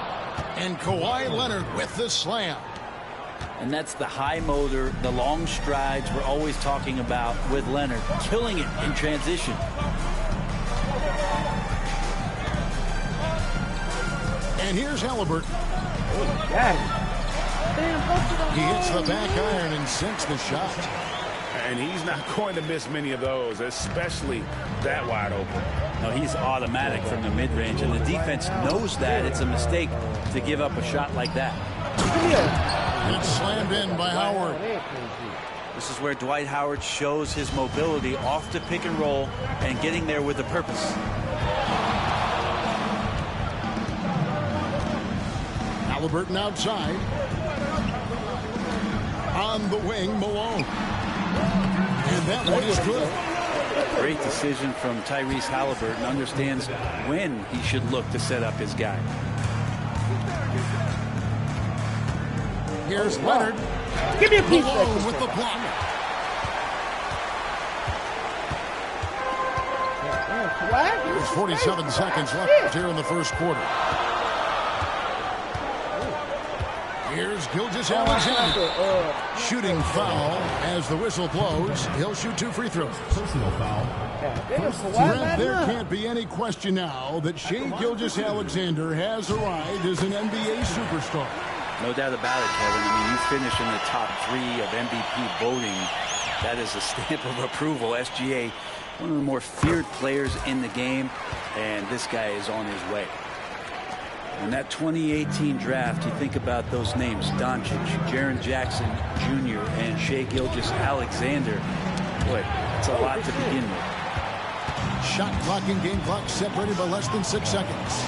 And Kawhi Leonard with the slam. And that's the high motor, the long strides we're always talking about with Leonard. Killing it in transition. And here's Halliburton. Got He hits the back iron and sinks the shot. And he's not going to miss many of those, especially that wide open. No, he's automatic from the mid-range, and the defense knows that. It's a mistake to give up a shot like that. It's slammed in by Howard. This is where Dwight Howard shows his mobility off the pick and roll and getting there with a purpose. Halliburton outside. On the wing, Malone. And that one is good. Great decision from Tyrese Halliburton. Understands when he should look to set up his guy. Here's Leonard. Give me a piece Malone with the block. There's 47 seconds left here in the first quarter. Here's Gilgeous-Alexander. Shooting foul as the whistle blows. He'll shoot 2 free throws. Personal foul. There can't be any question now that Shai Gilgeous-Alexander has arrived as an NBA superstar. No doubt about it, Kevin. I mean, you finish in the top 3 of MVP voting. That is a stamp of approval. SGA, one of the more feared players in the game, and this guy is on his way. In that 2018 draft, you think about those names: Doncic, Jaren Jackson Jr., and Shai Gilgeous-Alexander. Boy, that's a lot to begin with. Shot clock and game clock separated by less than 6 seconds.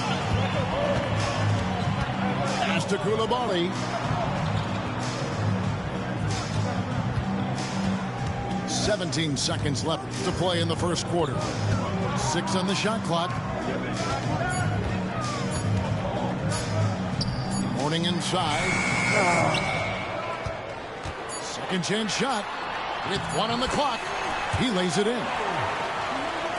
Pass to Coulibaly. 17 seconds left to play in the first quarter. 6 on the shot clock. Morning inside. Second chance shot with 1 on the clock. He lays it in.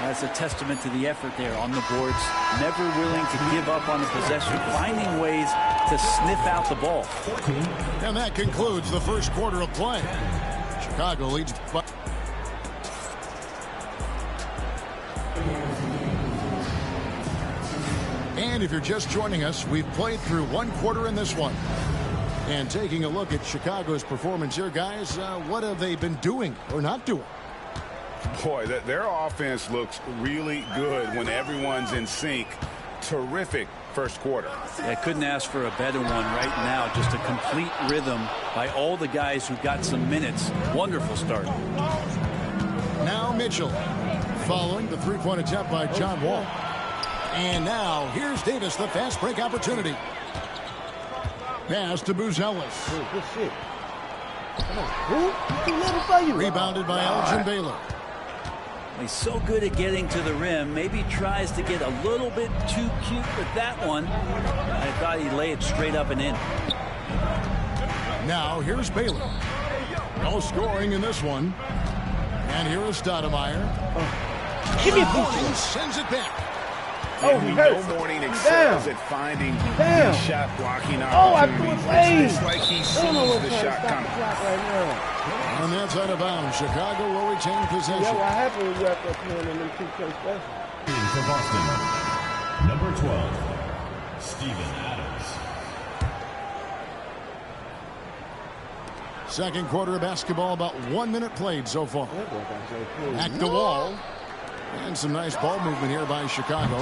That's a testament to the effort there on the boards. Never willing to give up on the possession, finding ways to sniff out the ball. And that concludes the first quarter of play. Chicago leads by... And if you're just joining us, we've played through 1 quarter in this one. And taking a look at Chicago's performance here, guys, what have they been doing or not doing? Boy, their offense looks really good when everyone's in sync. Terrific first quarter. I couldn't ask for a better one right now. Just a complete rhythm by all the guys who got some minutes. Wonderful start. Now Mitchell, following the three-point attempt by John Wall. And now here's Davis, the fast break opportunity. Pass to Buzelis. Good shit. Come on. Who? Rebounded by Elgin Baylor. He's so good at getting to the rim. Maybe tries to get a little bit too cute with that one. I thought he'd lay it straight up and in. Now here's Baylor. No scoring in this one. And here is Stoudemire. Give me a Morning sends it back. Oh, we he know hurts. Morning excels at finding Damn. these shot blocking Oh, I opportunities. threw it away. It's like he sees the shot coming. Right now. And that's out of bounds. Chicago will retain possession. Yeah, what happened when you out there playing in them 2K special? For Boston, number 12, Steven Adams. Second quarter of basketball, about 1 minute played so far. Back to Wall. And some nice ball movement here by Chicago.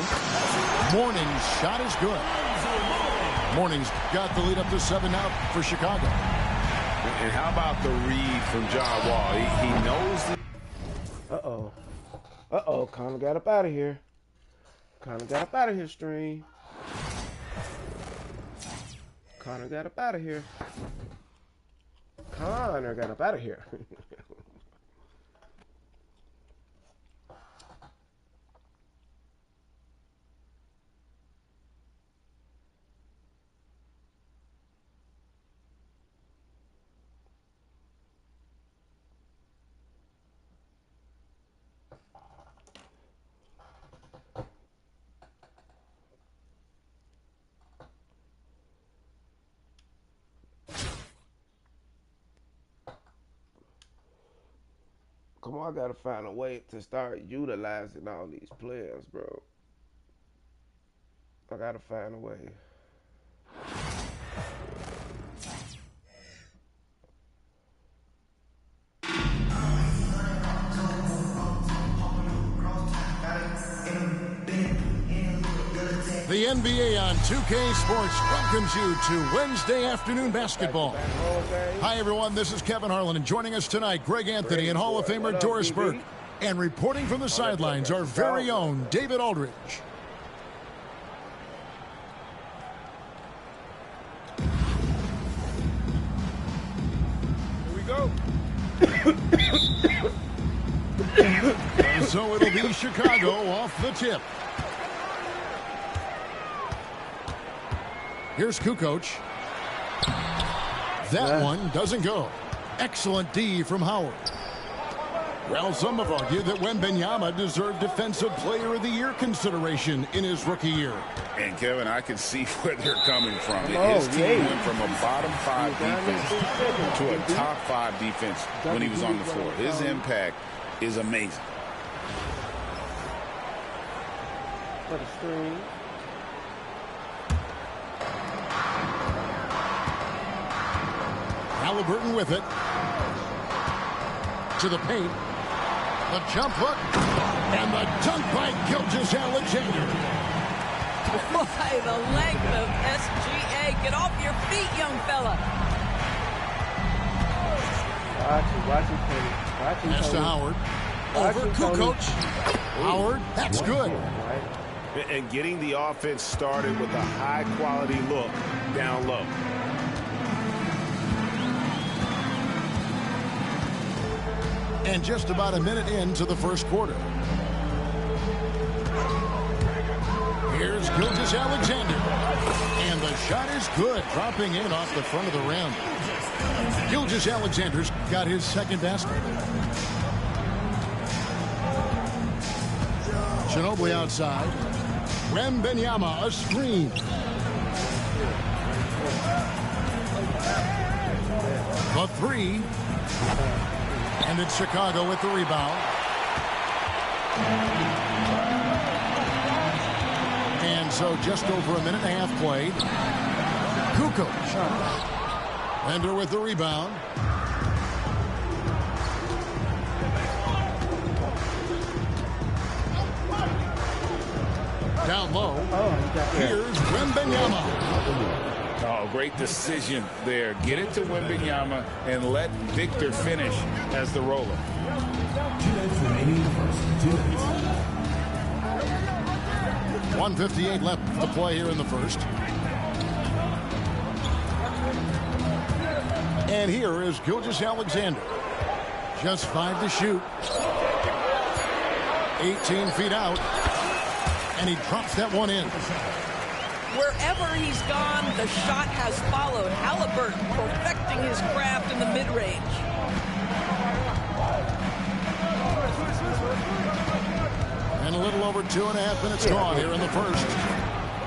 Morning's shot is good. Morning's got the lead up to 7 now for Chicago. And how about the read from John Wall? He knows the... Uh-oh. Uh-oh. Connor got up out of here. Stream. Connor got up out of here. Come on, I gotta find a way to start utilizing all these players, bro. I gotta find a way. The NBA on 2K Sports welcomes you to Wednesday afternoon basketball. Hi, everyone. This is Kevin Harlan, and joining us tonight, Greg Anthony and Hall of Famer Doris Burke. And reporting from the sidelines, our very own David Aldridge. Here we go. So it'll be Chicago off the tip. Here's Kukoc. That one doesn't go. Excellent D from Howard. Well, some have argued that Wembanyama deserved Defensive Player of the Year consideration in his rookie year. And, Kevin, I can see where they're coming from. His team went from a bottom 5 defense to a top 5 defense when he was on the floor. His impact is amazing. For the screen. Halliburton with it. To the paint. The jump hook. And the dunk by Gilgeous-Alexander. Boy, the length of SGA. Get off your feet, young fella. Watch it, Tony. Pass to Howard. Over Kukoc. Howard, that's good. And getting the offense started with a high-quality look down low. And just about a minute into the first quarter. Here's Gilgeous-Alexander. And the shot is good, dropping in off the front of the rim. Gilgeous-Alexander's got his second basket. Ginobili outside. Wembanyama, a screen. The three. And it's Chicago with the rebound. And so just over a minute and a half played. Kukoc. Bender with the rebound. Down low. Here's Wembanyama. Oh, great decision there. Get it to Wembanyama and let Victor finish as the roller. 2 minutes remaining in the first. 2 minutes. 1:58 left to play here in the first. And here is Gilgeous-Alexander. Just 5 to shoot. 18 feet out. And he drops that one in. Wherever he's gone, the shot has followed. Halliburton perfecting his craft in the mid-range. And a little over 2.5 minutes gone here in the first.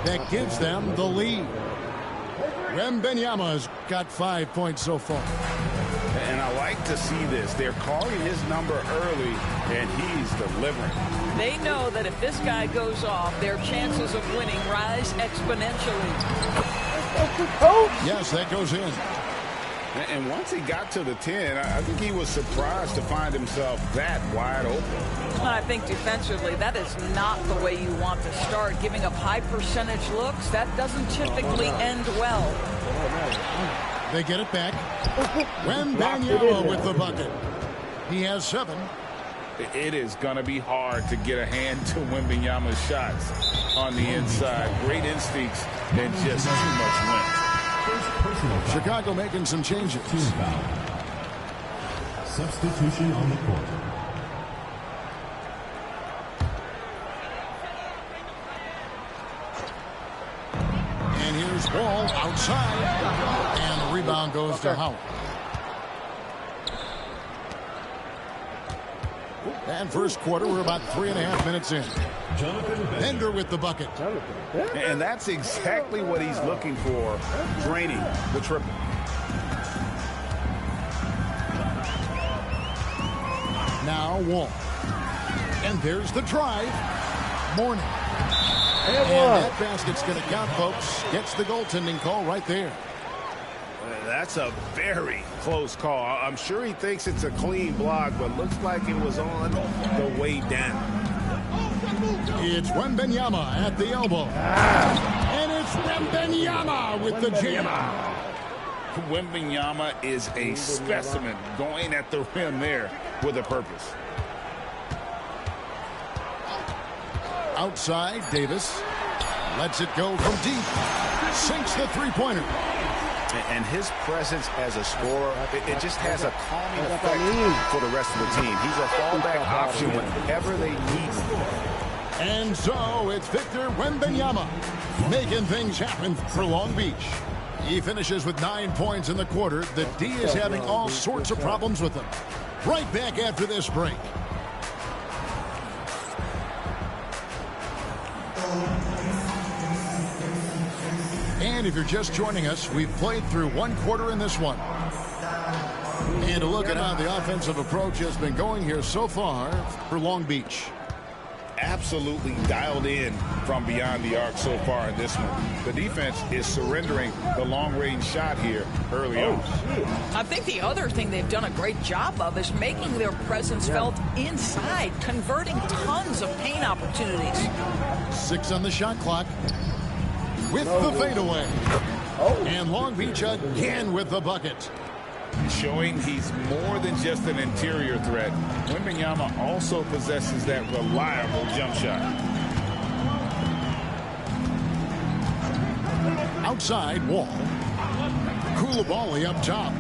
That gives them the lead. Wembanyama's got 5 points so far. And I like to see this. They're calling his number early, and he's delivering. They know that if this guy goes off, their chances of winning rise exponentially. Yes, that goes in. And once he got to the 10, I think he was surprised to find himself that wide open. I think defensively, that is not the way you want to start. Giving up high percentage looks, that doesn't typically end well. They get it back. Wembanyama with the bucket. He has 7. It is going to be hard to get a hand to Wembanyama's shots on the inside. Great instincts and just too much wind. Chicago making some changes. Team foul. Substitution on the court. And here's Wall outside. And the rebound goes to Howard. And first quarter, we're about 3.5 minutes in. Bender with the bucket. And that's exactly what he's looking for, draining the triple. Now Wall. And there's the drive. Mourning. And that basket's going to count, folks. Gets the goaltending call right there. That's a very close call. I'm sure he thinks it's a clean block, but looks like it was on the way down. It's Wembanyama at the elbow. And it's Wembanyama with the jam. Wembanyama is a specimen, going at the rim there with a purpose. Outside, Davis lets it go from deep. Sinks the three-pointer. And his presence as a scorer, it just has a calming effect for the rest of the team. He's a fallback option whenever they need him. And so it's Victor Wembanyama making things happen for Long Beach. He finishes with 9 points in the quarter. The D is having all sorts of problems with him. Right back after this break. And if you're just joining us, we've played through one quarter in this one. And a look at how the offensive approach has been going here so far for Long Beach. Absolutely dialed in from beyond the arc so far in this one. The defense is surrendering the long-range shot here early on. I think the other thing they've done a great job of is making their presence felt inside, converting tons of paint opportunities. 6 on the shot clock with the fadeaway. And Long Beach again with the bucket. Showing he's more than just an interior threat. Wembanyama also possesses that reliable jump shot. Outside, Wall. Koulibaly up top.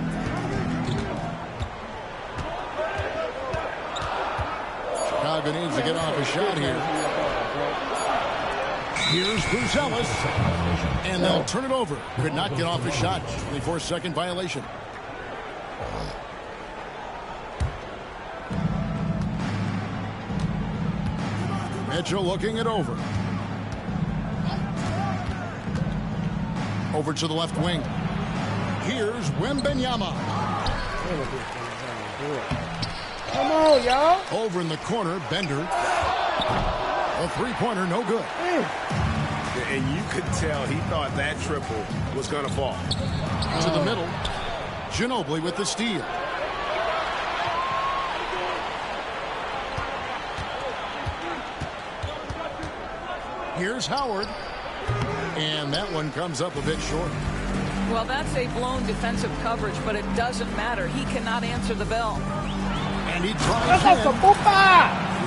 Chicago needs to get off a shot here. Here's Buzelis. And they'll turn it over. Could not get off a shot. 24-second violation. Mitchell looking it over. Over to the left wing. Here's Wembanyama. Come on, y'all. Over in the corner, Bender. A three-pointer, no good. And you could tell he thought that triple was going to fall. To the middle. Ginobili with the steal. Here's Howard. And that one comes up a bit short. Well, that's a blown defensive coverage, but it doesn't matter. He cannot answer the bell. And he tries in.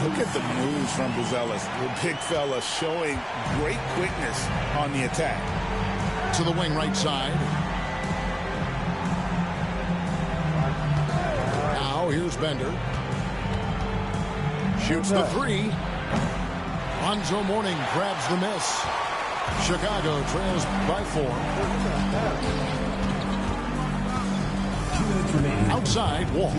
Look at the moves from Buzelis. The big fella showing great quickness on the attack. To the wing right side. Now here's Bender. Shoots the three. Lonzo Mourning grabs the miss. Chicago trails by 4. Outside, Wall.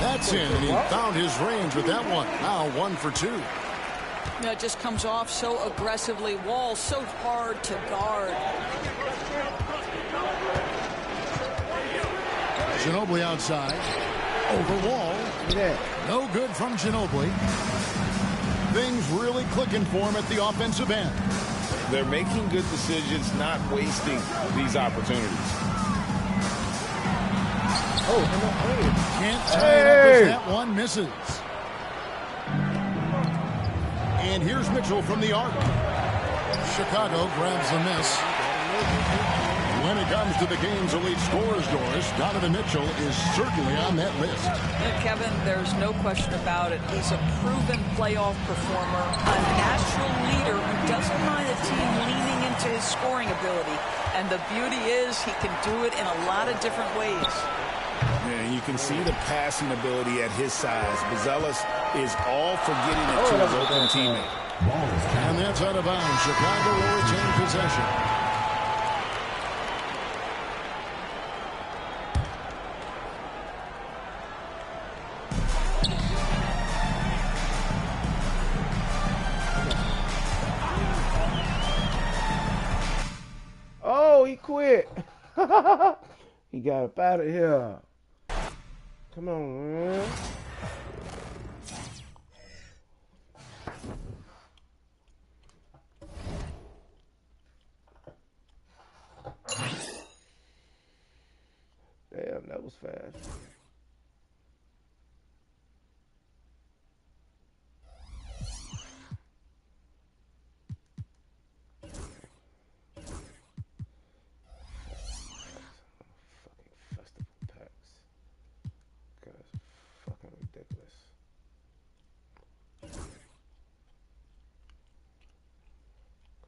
That's in, and he found his range with that one. Now 1 for 2. It just comes off so aggressively. Wall so hard to guard. Ginobili outside. Over Wall. No good from Ginobili. Things really clicking for him at the offensive end. They're making good decisions, not wasting these opportunities. Can't tie it up as that one misses. And here's Mitchell from the arc. Chicago grabs the miss. When it comes to the game's elite scorers, Doris, Donovan Mitchell is certainly on that list. Kevin, there's no question about it. He's a proven playoff performer, a natural leader who doesn't mind a team leaning into his scoring ability. And the beauty is he can do it in a lot of different ways. And you can see the passing ability at his size. Buzelis is all for getting it to his open teammate. And that's out of bounds. Chicago will retain possession. Oh, he quit. He got up out of here. Come on, man. Damn, that was fast.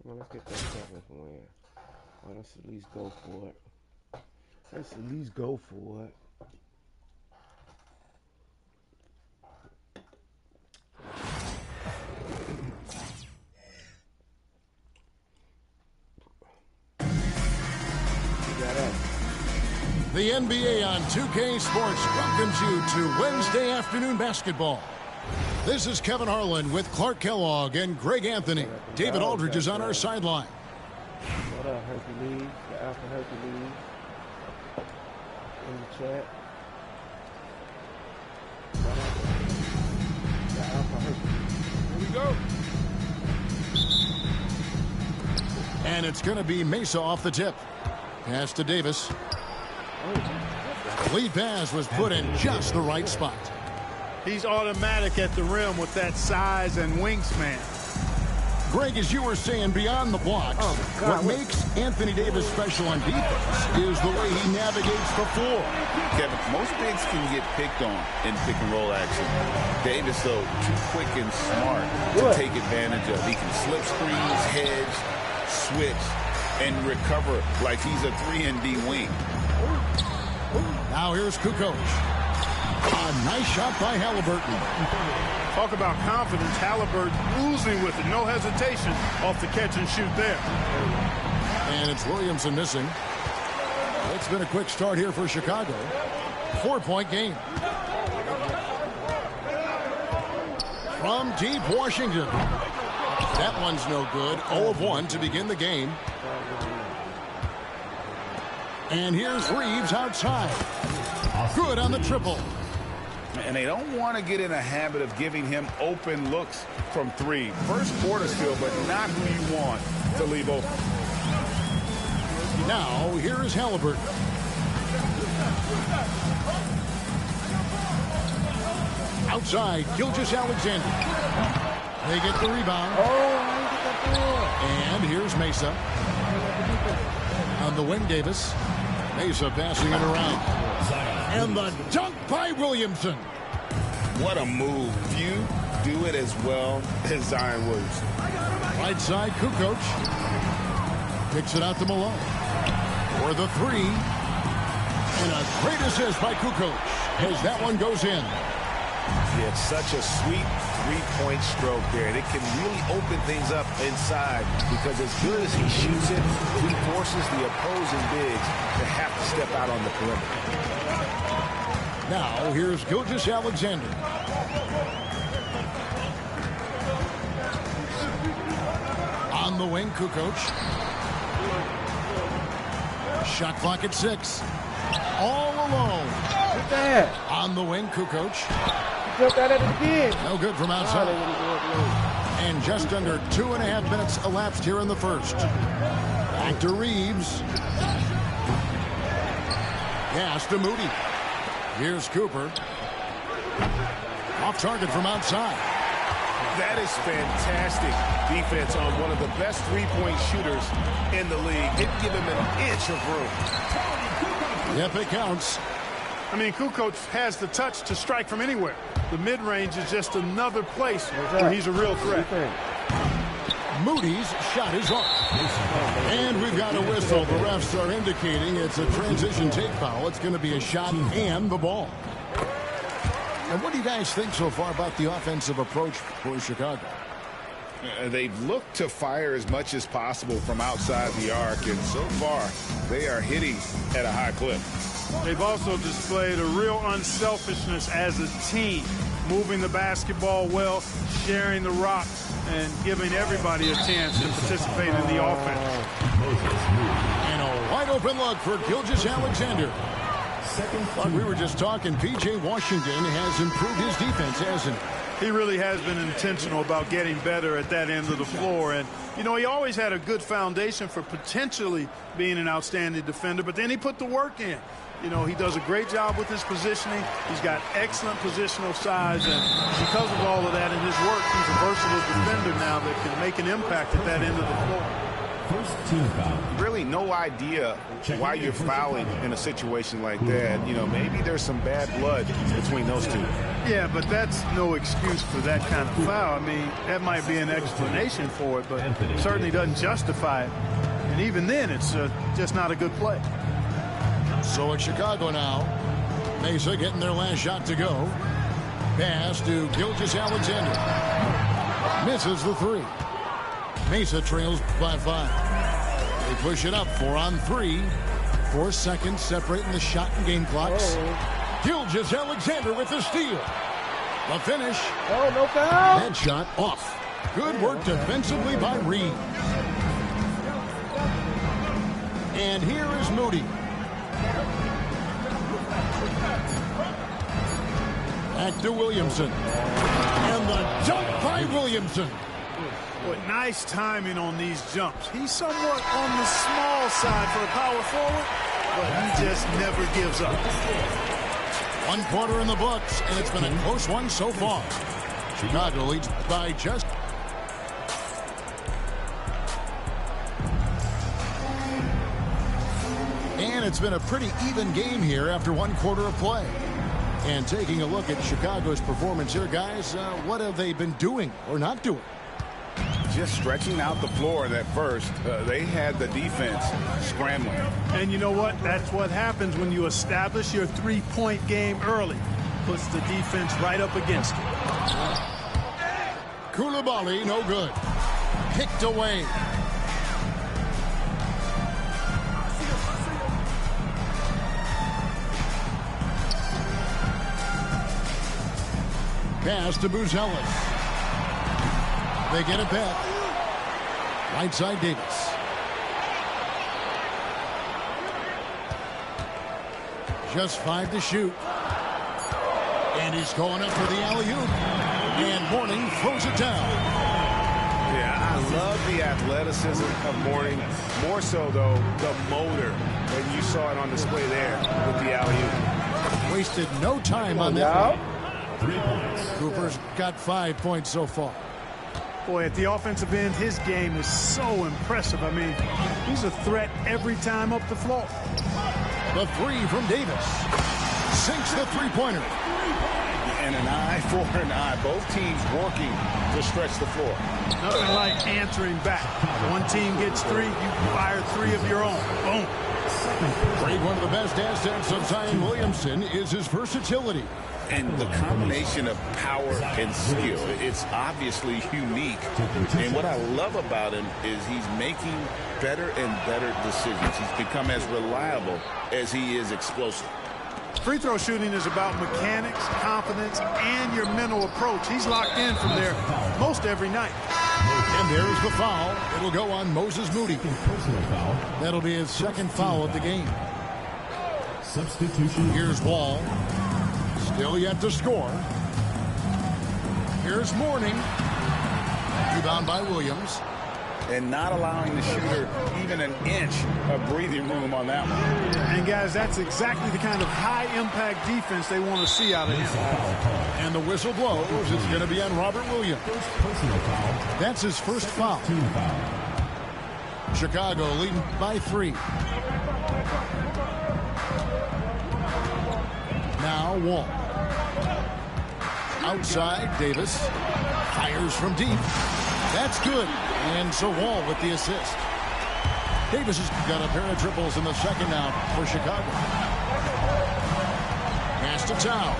Well, let's get that 7th win. Well, let's at least go for it. Let's at least go for it. The NBA on 2K Sports welcomes you to Wednesday afternoon basketball. This is Kevin Harlan with Clark Kellogg and Greg Anthony. David Aldridge is on our sideline. What up, Hercules? The Alpha Hercules in the chat. What up? The Alpha Hercules. Here we go. And it's going to be Mesa off the tip. Pass to Davis. Lead pass was put in just the right spot. He's automatic at the rim with that size and wingspan. Greg, as you were saying, beyond the blocks, what makes Anthony Davis special on defense is the way he navigates the floor. Kevin, most bigs can get picked on in pick and roll action. Davis, though, too quick and smart to take advantage of. He can slip screens, hedge, switch, and recover like he's a 3-and-D wing. Now here's Kukoc. A nice shot by Halliburton. Talk about confidence. Halliburton oozing with it. No hesitation off the catch and shoot there. And it's Williamson missing. It's been a quick start here for Chicago. 4-point game. From deep Washington. That one's no good. 0 of 1 to begin the game. And here's Reeves outside. Good on the triple. And they don't want to get in a habit of giving him open looks from three. First quarter still, but not who you want to leave open. Now, here is Halliburton. Outside, Gilgeous-Alexander. They get the rebound. And here's Mesa. On the wing, Davis. Mesa passing it around. And the dunk by Williamson. What a move. Few do it as well as Zion Williamson. Right side, Kukoc. Kicks it out to Malone. For the three. And a great assist by Kukoc as that one goes in. Yeah, it's such a sweet three-point stroke there. And it can really open things up inside because as good as he shoots it, he forces the opposing bigs to have to step out on the perimeter. Now, here's Gilgeous-Alexander. On the wing, Kukoc. Shot clock at 6. All alone. What's that? On the wing, Kukoc. Jumped out at it again. No good from outside. And just under 2.5 minutes elapsed here in the first. Back to Reeves. Pass to Moody. Here's Cooper. Off target from outside. That is fantastic defense on one of the best three-point shooters in the league. Didn't give him an inch of room. Yep, it counts. I mean, Kukoc has the touch to strike from anywhere. The mid-range is just another place where he's a real threat. Moody's shot is off. And we've got a whistle. The refs are indicating it's a transition take foul. It's going to be a shot and the ball. And what do you guys think so far about the offensive approach for Chicago? They've looked to fire as much as possible from outside the arc, and so far they are hitting at a high clip. They've also displayed a real unselfishness as a team, moving the basketball well, sharing the rock, and giving everybody a chance to participate in the offense. And a wide open look for Gilgeous-Alexander. Like we were just talking, P.J. Washington has improved his defense, hasn't he? He really has been intentional about getting better at that end of the floor. And, you know, he always had a good foundation for potentially being an outstanding defender, but then he put the work in. You know, he does a great job with his positioning. He's got excellent positional size, and because of all of that in his work, he's a versatile defender now that can make an impact at that end of the floor. First team foul. Really no idea why you're fouling in a situation like that. You know, maybe there's some bad blood between those two. Yeah, but that's no excuse for that kind of foul. I mean, that might be an explanation for it, but it certainly doesn't justify it. And even then, it's just not a good play. So it's Chicago now. Mesa getting their last shot to go. Pass to Gilgeous-Alexander. Misses the three. Mesa trails by 5. They push it up 4 on 3. 4 seconds separating the shot and game clocks. Gilgeous-Alexander with the steal. The finish. Oh, no foul. Headshot off. Good work defensively by Reed. And here is Moody. Back to Williamson. And the jump by Williamson. But nice timing on these jumps. He's somewhat on the small side for a power forward, but he just never gives up. 1 quarter in the books, and it's been a close one so far. Chicago leads by just. And it's been a pretty even game here after 1 quarter of play. And taking a look at Chicago's performance here, guys, what have they been doing or not doing? Just stretching out the floor at first. They had the defense scrambling. And you know what? That's what happens when you establish your three-point game early. Puts the defense right up against it. Koulibaly, no good. Picked away. Pass to Buzelis. They get it back. Right side Davis. Just 5 to shoot. And he's going up for the alley-oop. And Mourning throws it down. Yeah, I love the athleticism of Mourning. More so, though, the motor. And you saw it on display there with the alley-oop. Wasted no time on that one. Cooper's got 5 points so far. Boy, at the offensive end, his game is so impressive. I mean, he's a threat every time up the floor. The 3 from Davis. Sinks the three-pointer. And an eye for an eye. Both teams working to stretch the floor. Nothing like answering back. One team gets 3, you fire 3 of your own. Boom. Grade, one of the best assets of Zion Williamson is his versatility. And the combination of power and skill, it's obviously unique. And what I love about him is he's making better and better decisions. He's become as reliable as he is explosive. Free throw shooting is about mechanics, confidence, and your mental approach. He's locked in from there most every night. And there's the foul. It'll go on Moses Moody. That'll be his second foul of the game. Substitution. Here's Wall. Still yet to score. Here's Mourning. Rebound by Williams. And not allowing the shooter even an inch of breathing room on that one. And guys, that's exactly the kind of high-impact defense they want to see out of him. And the whistle blows. It's going to be on Robert Williams. That's his first foul. Chicago leading by 3. Now Wall. Outside, Davis. Fires from deep. That's good. And so Wall with the assist. Davis has got a pair of triples in the second now for Chicago. Pass to Towns.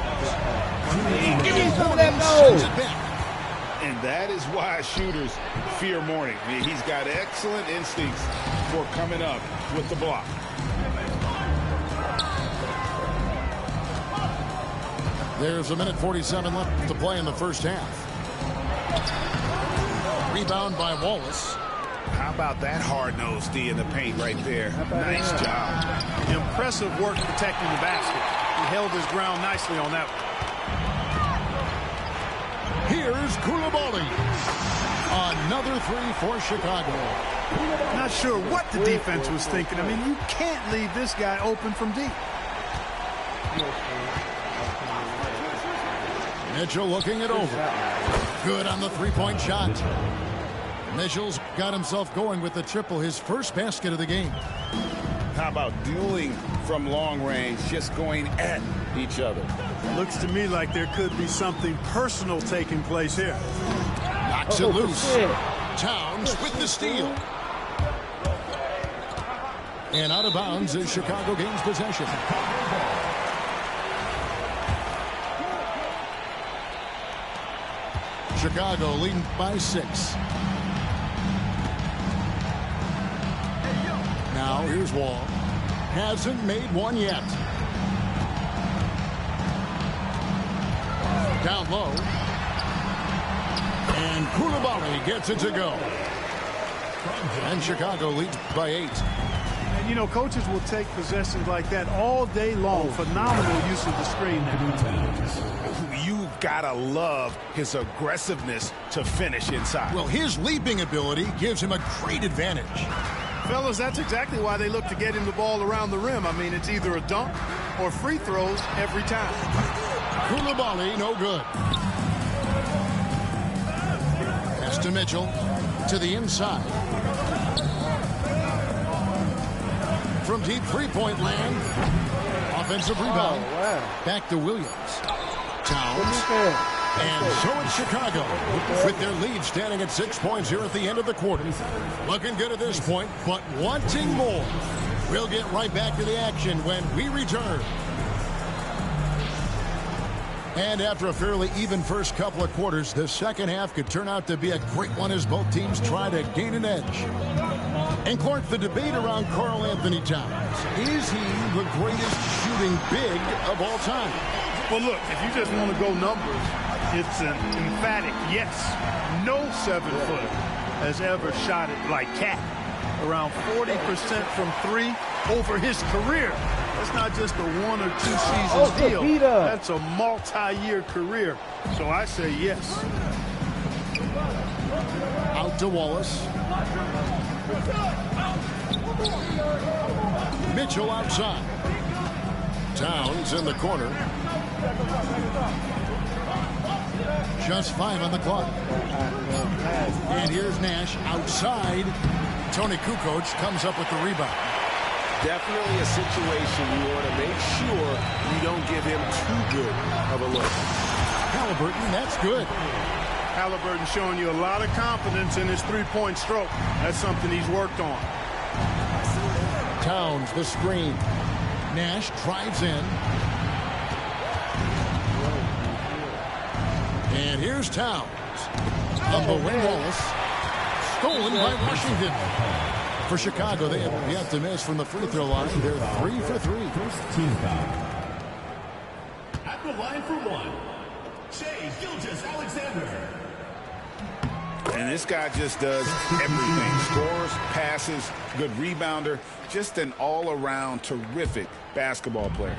Give me some of that goal. And that is why shooters fear Mourning. I mean, he's got excellent instincts for coming up with the block. There's a minute 47 left to play in the first half. Rebound by Wallace. How about that hard-nosed D in the paint right there? Nice job. Impressive work protecting the basket. He held his ground nicely on that one. Here's Koulibaly. Another 3 for Chicago. Not sure what the defense was thinking. I mean, you can't leave this guy open from deep. Mitchell looking it over. Good on the three-point shot. Mitchell's got himself going with the triple, his first basket of the game. How about dueling from long range, just going at each other? Looks to me like there could be something personal taking place here. Knocks it loose. Towns with the steal. And out of bounds as Chicago gains possession. Chicago leading by 6. Now here's Wall. hasn't made one yet. Down low. And Koulibaly gets it to go. And Chicago leads by 8. And, you know, coaches will take possessions like that all day long. Phenomenal use of the screen there. You gotta love his aggressiveness to finish inside. Well, his leaping ability gives him a great advantage. Fellas, that's exactly why they look to get him the ball around the rim. I mean, it's either a dunk or free throws every time. Koulibaly, no good. Pass to Mitchell, to the inside. From deep three-point land. Offensive rebound. Oh, wow. Back to Williams. Towns. And so it's Chicago with their lead standing at 6 points here at the end of the quarter. Looking good at this point, but wanting more. We'll get right back to the action when we return. And after a fairly even first couple of quarters, the second half could turn out to be a great one as both teams try to gain an edge. And Clark, the debate around Karl Anthony Towns. Is he the greatest shooting big of all time? Well, look, if you just want to go numbers, it's an emphatic yes. No 7-footer has ever shot it like Cat. Around 40% from 3 over his career. That's not just a 1 or 2 season deal. That's a multi-year career. So I say yes. Out to Wallace. Mitchell outside. Towns in the corner. Just 5 on the clock. And here's Nash outside. Tony Kukoc comes up with the rebound. Definitely a situation you want to make sure you don't give him too good of a look. Halliburton, that's good. Halliburton showing you a lot of confidence in his three-point stroke. That's something he's worked on. Towns, the screen. Nash drives in. And here's Towns. On the wing, Wallace. Stolen by Washington. For Chicago, they have yet to miss from the free throw line. They're 3 for 3. First team foul. At the line for 1, Shai Gilgeous-Alexander. And this guy just does everything. Scores, passes, good rebounder. Just an all-around terrific basketball player.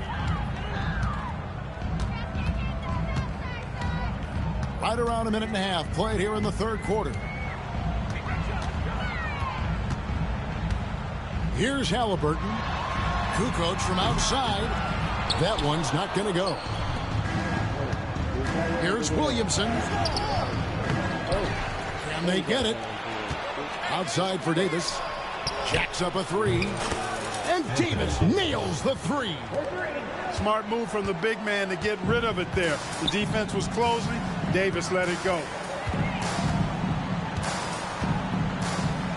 Right around a minute and a half played here in the third quarter. Here's Halliburton. Kukoc from outside. That one's not going to go. Here's Williamson. Can they get it? Outside for Davis. Jacks up a 3. And Davis nails the 3. Smart move from the big man to get rid of it there. The defense was closing. Davis let it go.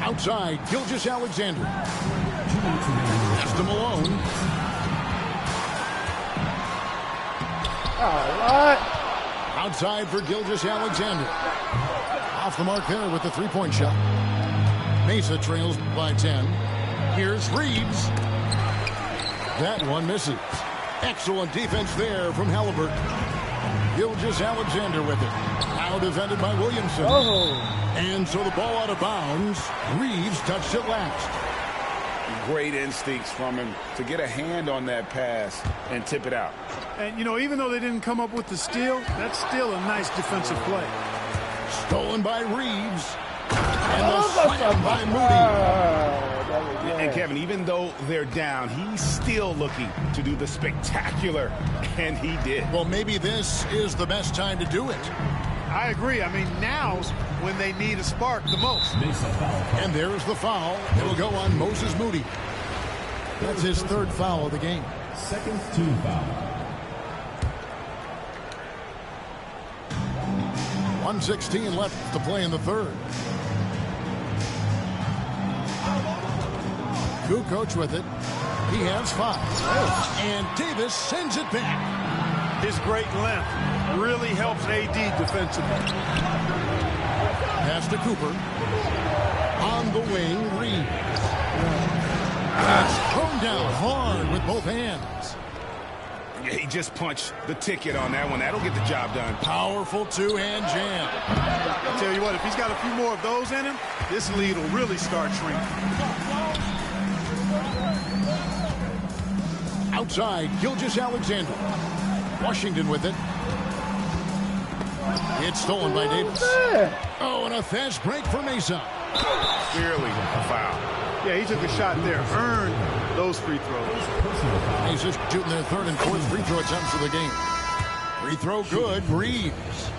Outside, Gilgeous-Alexander. Pass to Malone. Outside for Gilgeous-Alexander. Off the mark there with the three-point shot. Mesa trails by 10. Here's Reeves. That one misses. Excellent defense there from Halliburton. Gilgeous-Alexander with it. Now defended by Williamson. And so the ball out of bounds. Reeves touched it last. Great instincts from him to get a hand on that pass and tip it out. And, you know, even though they didn't come up with the steal, that's still a nice defensive play. Stolen by Reeves. And the slam by Moody. And Kevin, even though they're down, he's still looking to do the spectacular, and he did. Well, maybe this is the best time to do it. I agree. I mean, now's when they need a spark the most. And there's the foul. It'll go on Moses Moody. That's his third foul of the game. Second team foul. 1:16 left to play in the third. Kukoc with it. He has 5. And Davis sends it back. His great length really helps AD defensively. Pass to Cooper. On the wing, Reeves. Thrown down hard with both hands. Yeah, he just punched the ticket on that one. That'll get the job done. Powerful two-hand jam. I'll tell you what, if he's got a few more of those in him, this lead will really start shrinking. Outside, Gilgeous-Alexander. Washington with it. It's stolen by Davis. Oh, and a fast break for Mesa. Clearly a foul. Yeah, he took a shot there, earned those free throws. Mesa's shooting their third and fourth free throw attempts of the game. Free throw good, Reeves.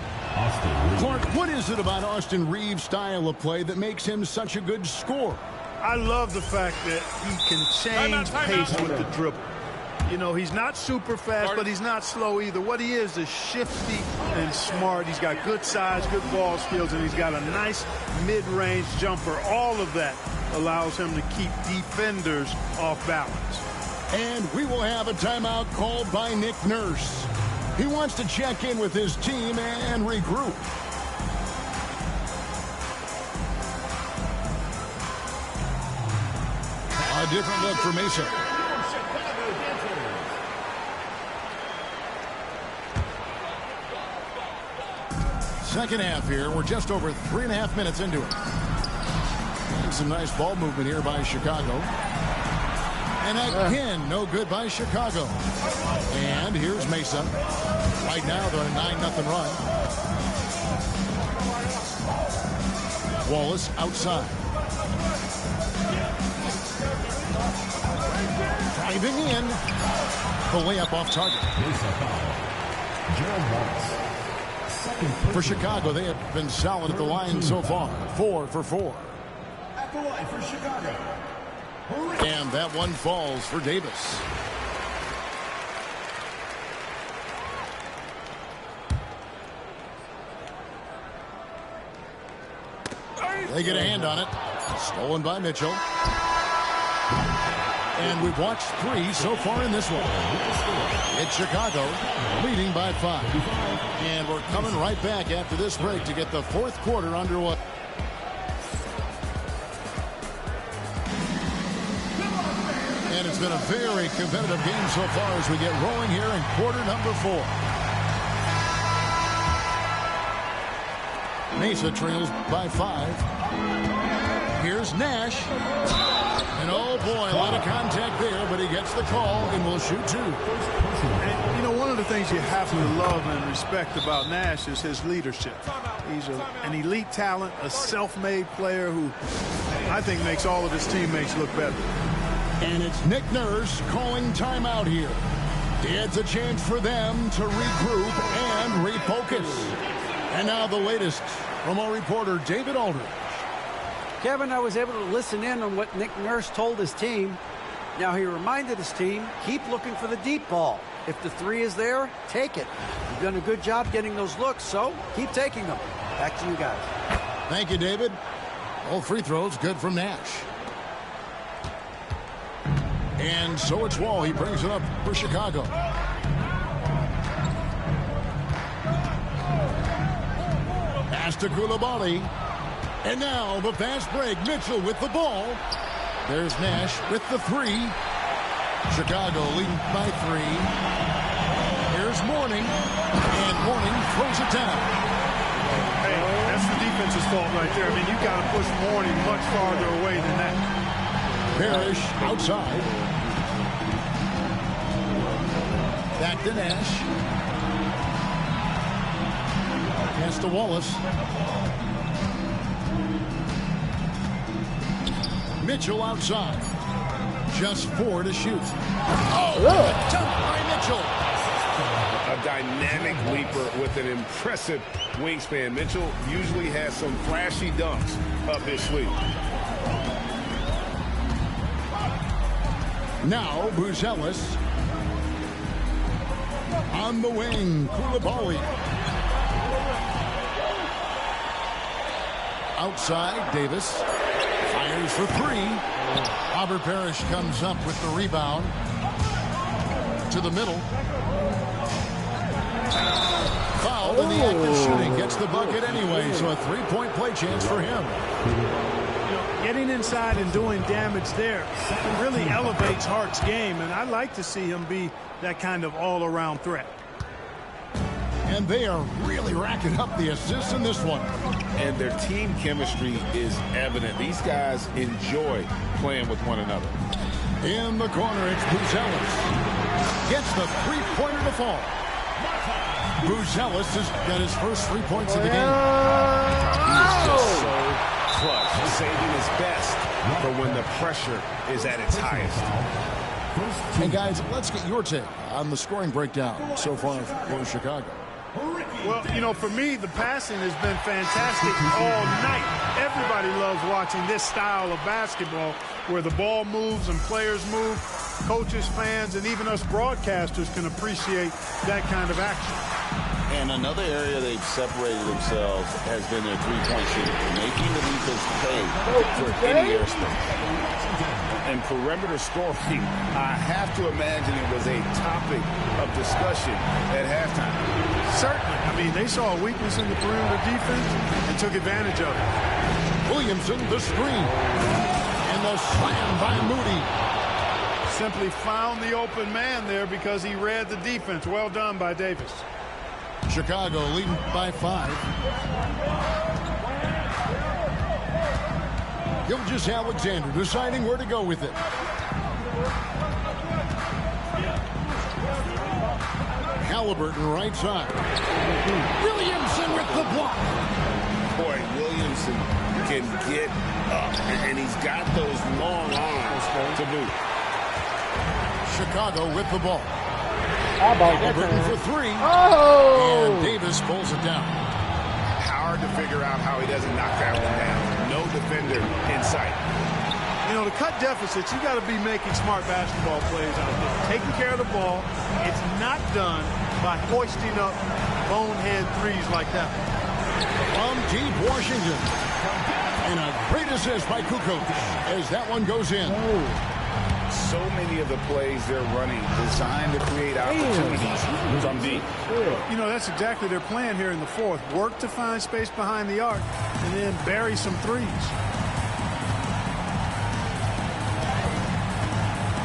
Clark, what is it about Austin Reeves' style of play that makes him such a good scorer? I love the fact that he can change pace with the dribble. You know, he's not super fast, but he's not slow either. What he is shifty and smart. He's got good size, good ball skills, and he's got a nice mid-range jumper. All of that allows him to keep defenders off balance. And we will have a timeout called by Nick Nurse. He wants to check in with his team and regroup. A different look for Mesa. Second half here. We're just over 3.5 minutes into it. And some nice ball movement here by Chicago. And again, no good by Chicago. And here's Mesa. Right now, they're on a 9-0 run. Wallace outside. Driving in. The layup off target. For Chicago, they have been solid at the line so far. 4 for 4. At the line for Chicago. And that one falls for Davis. They get a hand on it. Stolen by Mitchell. And we've watched 3 so far in this one. It's Chicago leading by 5. And we're coming right back after this break to get the fourth quarter underway. And it's been a very competitive game so far as we get rolling here in quarter number 4. Mesa trails by 5. Here's Nash. And oh boy, a lot of contact there, but he gets the call and will shoot 2. And, you know, one of the things you have to love and respect about Nash is his leadership. He's an elite talent, a self-made player who I think makes all of his teammates look better. And it's Nick Nurse calling timeout here. It's a chance for them to regroup and refocus. And now the latest from our reporter, David Aldridge. Kevin, I was able to listen in on what Nick Nurse told his team. Now he reminded his team, keep looking for the deep ball. If the 3 is there, take it. You've done a good job getting those looks, so keep taking them. Back to you guys. Thank you, David. All free throws good from Nash. And so it's Wall. He brings it up for Chicago. Pass to Coulibaly. And now the fast break. Mitchell with the ball. There's Nash with the 3. Chicago leading by 3. Here's Mourning. And Mourning throws it down. Hey, that's the defense's fault right there. I mean, you've got to push Mourning much farther away than that. Parrish outside. Back to Nash. Pass to Wallace. Mitchell outside. Just 4 to shoot. Oh, dunk by Mitchell. A dynamic leaper with an impressive wingspan. Mitchell usually has some flashy dunks up his sleeve. Now Buzelis. On the wing, Coulibaly. Outside, Davis. Fires for 3. Robert Parrish comes up with the rebound. To the middle. Fouled in the act of shooting. Gets the bucket anyway, so a 3-point play chance for him. Getting inside and doing damage there really elevates Hart's game, and I like to see him be that kind of all-around threat. And they are really racking up the assists in this one. And their team chemistry is evident. These guys enjoy playing with one another. In the corner, it's Buzelis. Gets the three-pointer to fall. Buzelis has got his first 3 points of the game. He is just so clutch, saving his best for when the pressure is at its highest. Hey, guys, let's get your take on the scoring breakdown so far for Chicago. Well, you know, for me, the passing has been fantastic all night. Everybody loves watching this style of basketball where the ball moves and players move. Coaches, fans, and even us broadcasters can appreciate that kind of action. And another area they've separated themselves has been their three-point shooting, making the defense pay for any airspace. And perimeter scoring, I have to imagine it was a topic of discussion at halftime. Certainly. I mean, they saw a weakness in the perimeter defense and took advantage of it. Williamson, the screen. And the slam by Moody. Simply found the open man there because he read the defense. Well done by Davis. Chicago leading by 5. Gilgeous-Alexander deciding where to go with it. Halliburton right side. Williamson with the block. Boy, Williamson can get up, and he's got those long arms to boot. Chicago with the ball. Halliburton for 3. Oh! And Davis pulls it down. Hard to figure out how he doesn't knock that one down. No defender in sight. You know, to cut deficits, you got to be making smart basketball plays out there. Taking care of the ball. It's not done by hoisting up bonehead threes like that. From deep Washington. And a great assist by Kukoc as that one goes in. So many of the plays they're running designed to create opportunities from deep. You know, that's exactly their plan here in the fourth. Work to find space behind the arc and then bury some threes.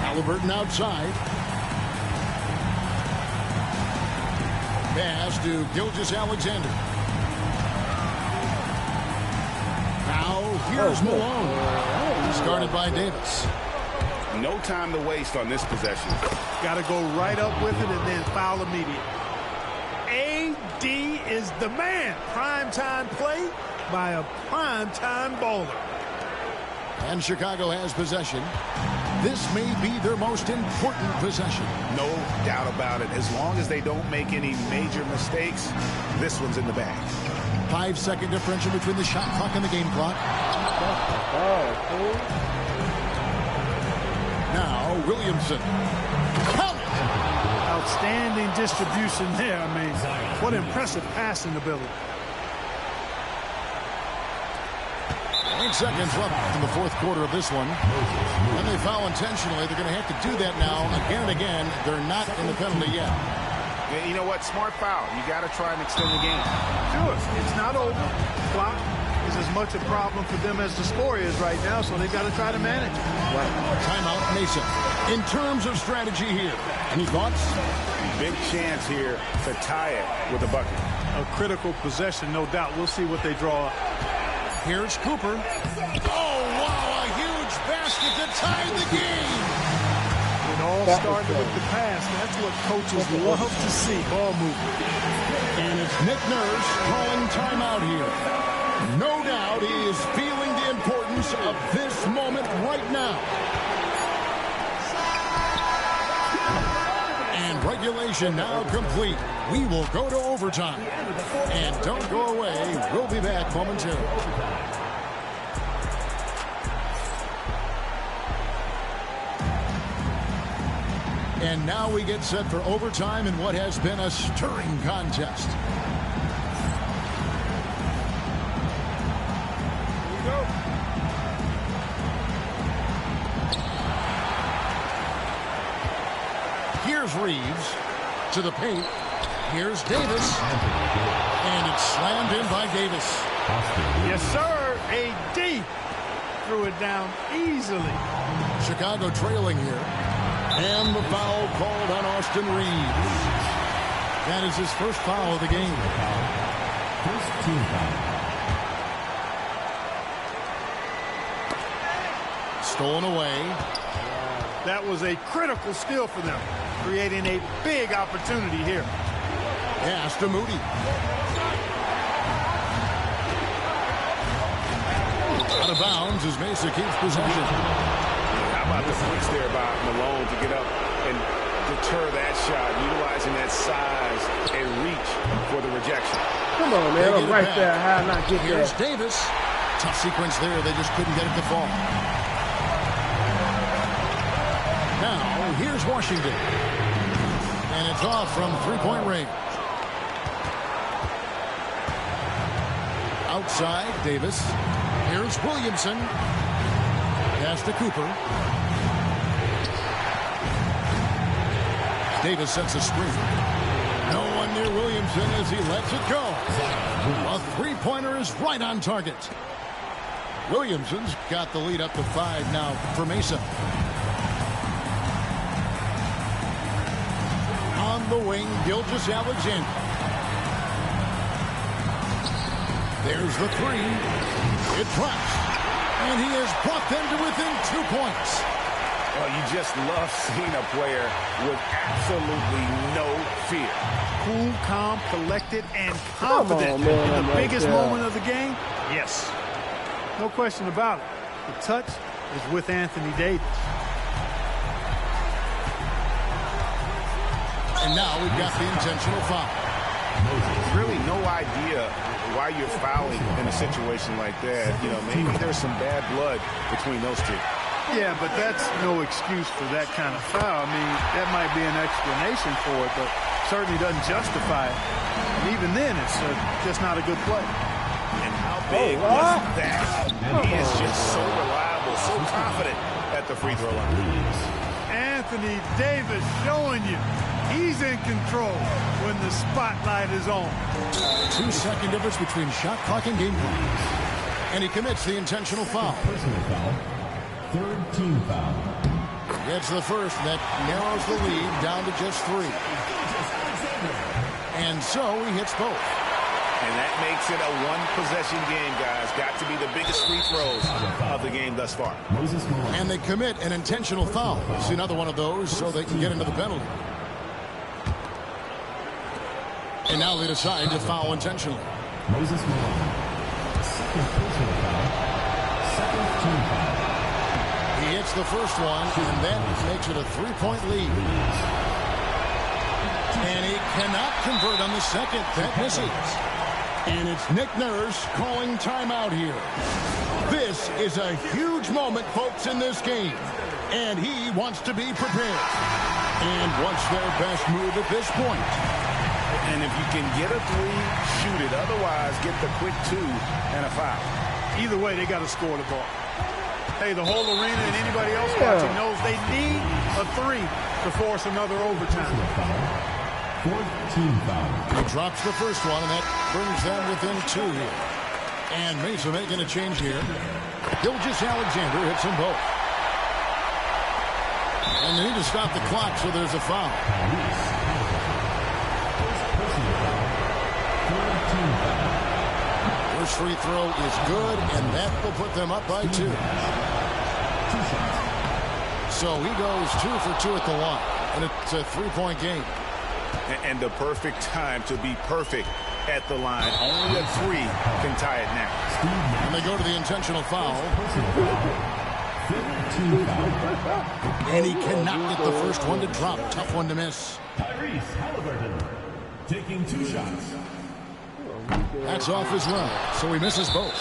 Halliburton outside. Pass to Gilgeous-Alexander. Now here's Malone. He's guarded by Davis. No time to waste on this possession. Got to go right up with it and then foul immediate. AD is the man. Primetime play by a primetime bowler. And Chicago has possession. This may be their most important possession. No doubt about it. As long as they don't make any major mistakes, this one's in the bag. 5-second differential between the shot clock and the game clock. Now Williamson. Count it! Outstanding distribution there. I mean, what impressive passing ability. 8 seconds left in the fourth quarter of this one. When they foul intentionally, they're going to have to do that now again and again. They're not in the penalty yet. Yeah, you know what? Smart foul. You got to try and extend the game. Do it. It's not over. Clock is as much a problem for them as the score is right now, so they've got to try to manage it. Right. Timeout, Mason. In terms of strategy here, any thoughts? Big chance here to tie it with a bucket. A critical possession, no doubt. We'll see what they draw up. Here's Cooper. Oh, wow, a huge basket to tie the game. It all started with the pass. That's what coaches love to see, ball movement. And it's Nick Nurse calling timeout here. No doubt he is feeling the importance of this moment right now. And regulation now complete. We will go to overtime. And don't go away. We'll be back momentarily. And now we get set for overtime in what has been a stirring contest. Here we go. Here's Reeves to the paint. Here's Davis. And it's slammed in by Davis. Yes, sir. AD threw it down easily. Chicago trailing here. And the foul called on Austin Reeves. That is his first foul of the game. First team foul. Stolen away. That was a critical steal for them, creating a big opportunity here. Pass to Moody. Out of bounds as Mesa keeps possession. How about the switch there by Malone to get up and deter that shot, utilizing that size and reach for the rejection. Come on, man. I'm right there. How not get there? Here's Davis. Tough sequence there. They just couldn't get it to fall. Now, here's Washington. And it's off from three-point range. Outside, Davis. Here's Williamson. Pass to Cooper. Davis sets a screen. No one near Williamson as he lets it go. A three-pointer is right on target. Williamson's got the lead up to 5 now for Mesa. On the wing, Gilgeous-Alexander. There's the three. It drops. And he has brought them to within 2 points. Well, you just love seeing a player with absolutely no fear. Cool, calm, collected, and confident. In the biggest moment of the game? Yes. No question about it. The touch is with Anthony Davis. And now we've got the intentional foul. Really no idea why you're fouling in a situation like that. You know, maybe there's some bad blood between those two. Yeah, but that's no excuse for that kind of foul. I mean, that might be an explanation for it, but certainly doesn't justify it. And even then, it's just not a good play. And how big was that? And he is just so reliable, so confident at the free throw line. Anthony Davis showing you he's in control when the spotlight is on. 2-second difference between shot clock and game clock. And he commits the intentional foul. Personal foul. Third team foul. Gets the first. That narrows the lead down to just 3. And so he hits both. And that makes it a one-possession game, guys. Got to be the biggest free throws of the game thus far. And they commit an intentional foul. It's another one of those so they can get into the penalty. And now they decide to foul intentionally. Moses Malone. Second personal foul. Second team foul. He hits the first one, and that makes it a 3-point lead. And he cannot convert on the second. That misses. And it's Nick Nurse calling timeout here. This is a huge moment, folks, in this game. And he wants to be prepared. And wants their best move at this point. And if you can get a 3, shoot it. Otherwise, get the quick 2 and a foul. Either way, they got to score the ball. Hey, the whole arena and anybody else watching knows they need a 3 to force another overtime. Fourth team foul. He drops the first one, and that brings them within 2 here. And Mesa making a change here. Gilgeous-Alexander hits them both. And they need to stop the clock, so there's a foul. First free throw is good, and that will put them up by 2. So he goes 2 for 2 at the line, and it's a 3-point game. And the perfect time to be perfect at the line. Only a 3 can tie it now. And they go to the intentional foul. And he cannot get the first one to drop. Tough one to miss. Tyrese Halliburton taking 2 shots. That's off as well, so he misses both.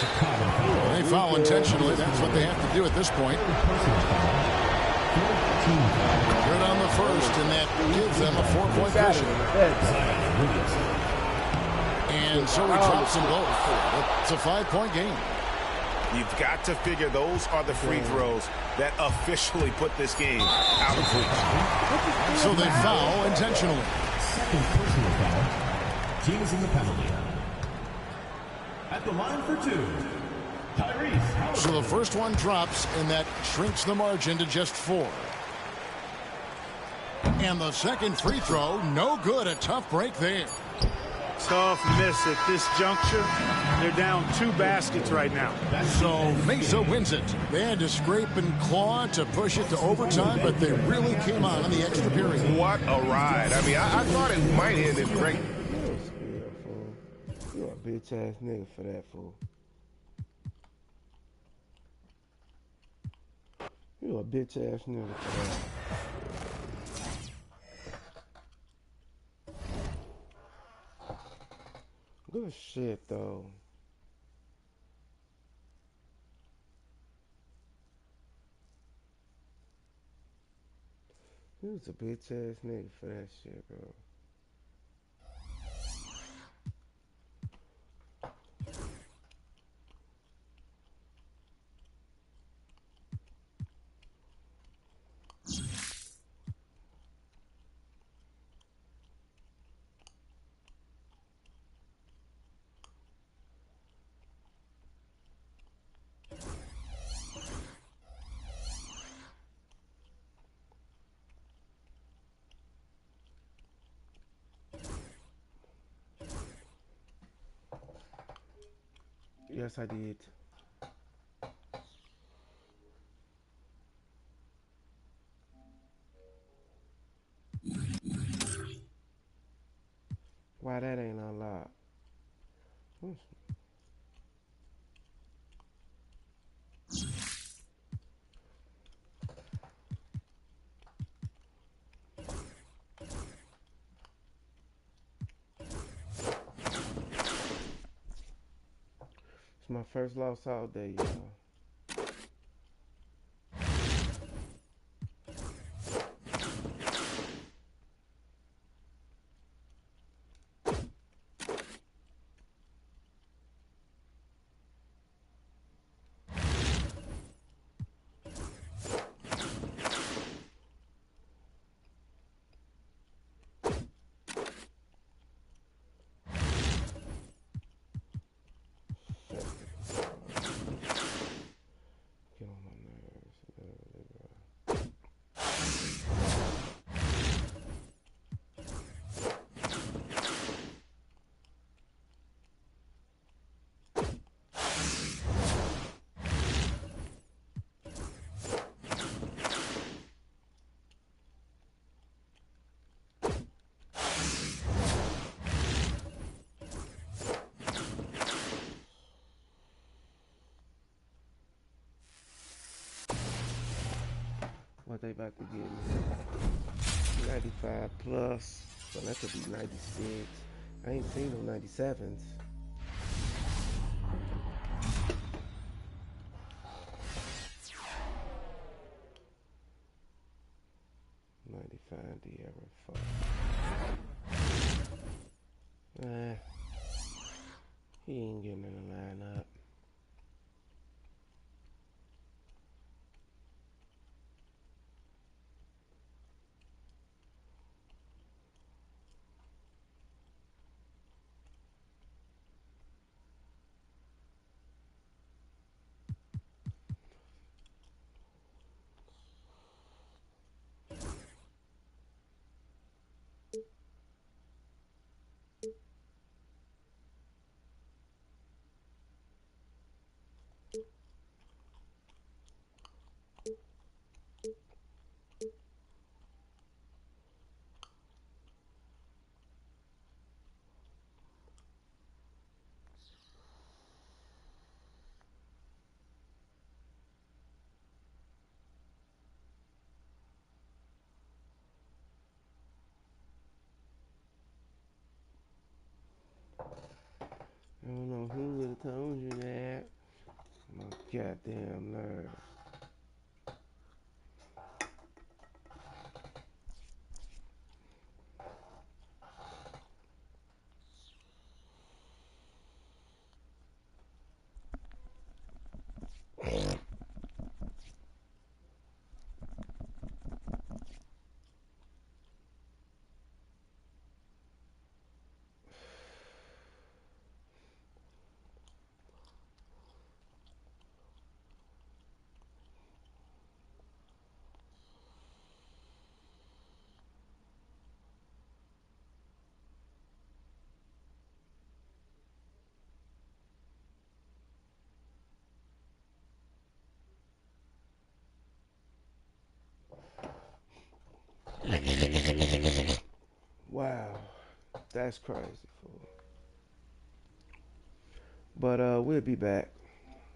They foul intentionally. That's what they have to do at this point. Good on the first, and that gives them a 4-point cushion. And so he drops them both. It's a 5-point game. You've got to figure those are the free throws that officially put this game out of reach. So they foul intentionally. Second personal foul. Team is in the penalty. At the line for 2. So the first one drops, and that shrinks the margin to just 4. And the second free throw, no good. A tough break there. Tough miss at this juncture. They're down 2 baskets right now. So Mesa wins it. They had to scrape and claw to push it to overtime, but they really came on in the extra period. What a ride. I mean, I thought it might end in great. You a bitch ass nigga for that, fool. You a bitch ass nigga for that. Good shit, though. You was a bitch ass nigga for that shit, bro. Yes, I did. Why that ain't unlocked? It's my first loss all day, y'all. Get on my nerves, literally, bro. What they about to get me? 95 plus, so that could be 96. I ain't seen no 97s. De'Aaron Fox. He ain't getting in the lineup. I don't know who would have told you that. My goddamn nerves. Wow, that's crazy. But we'll be back.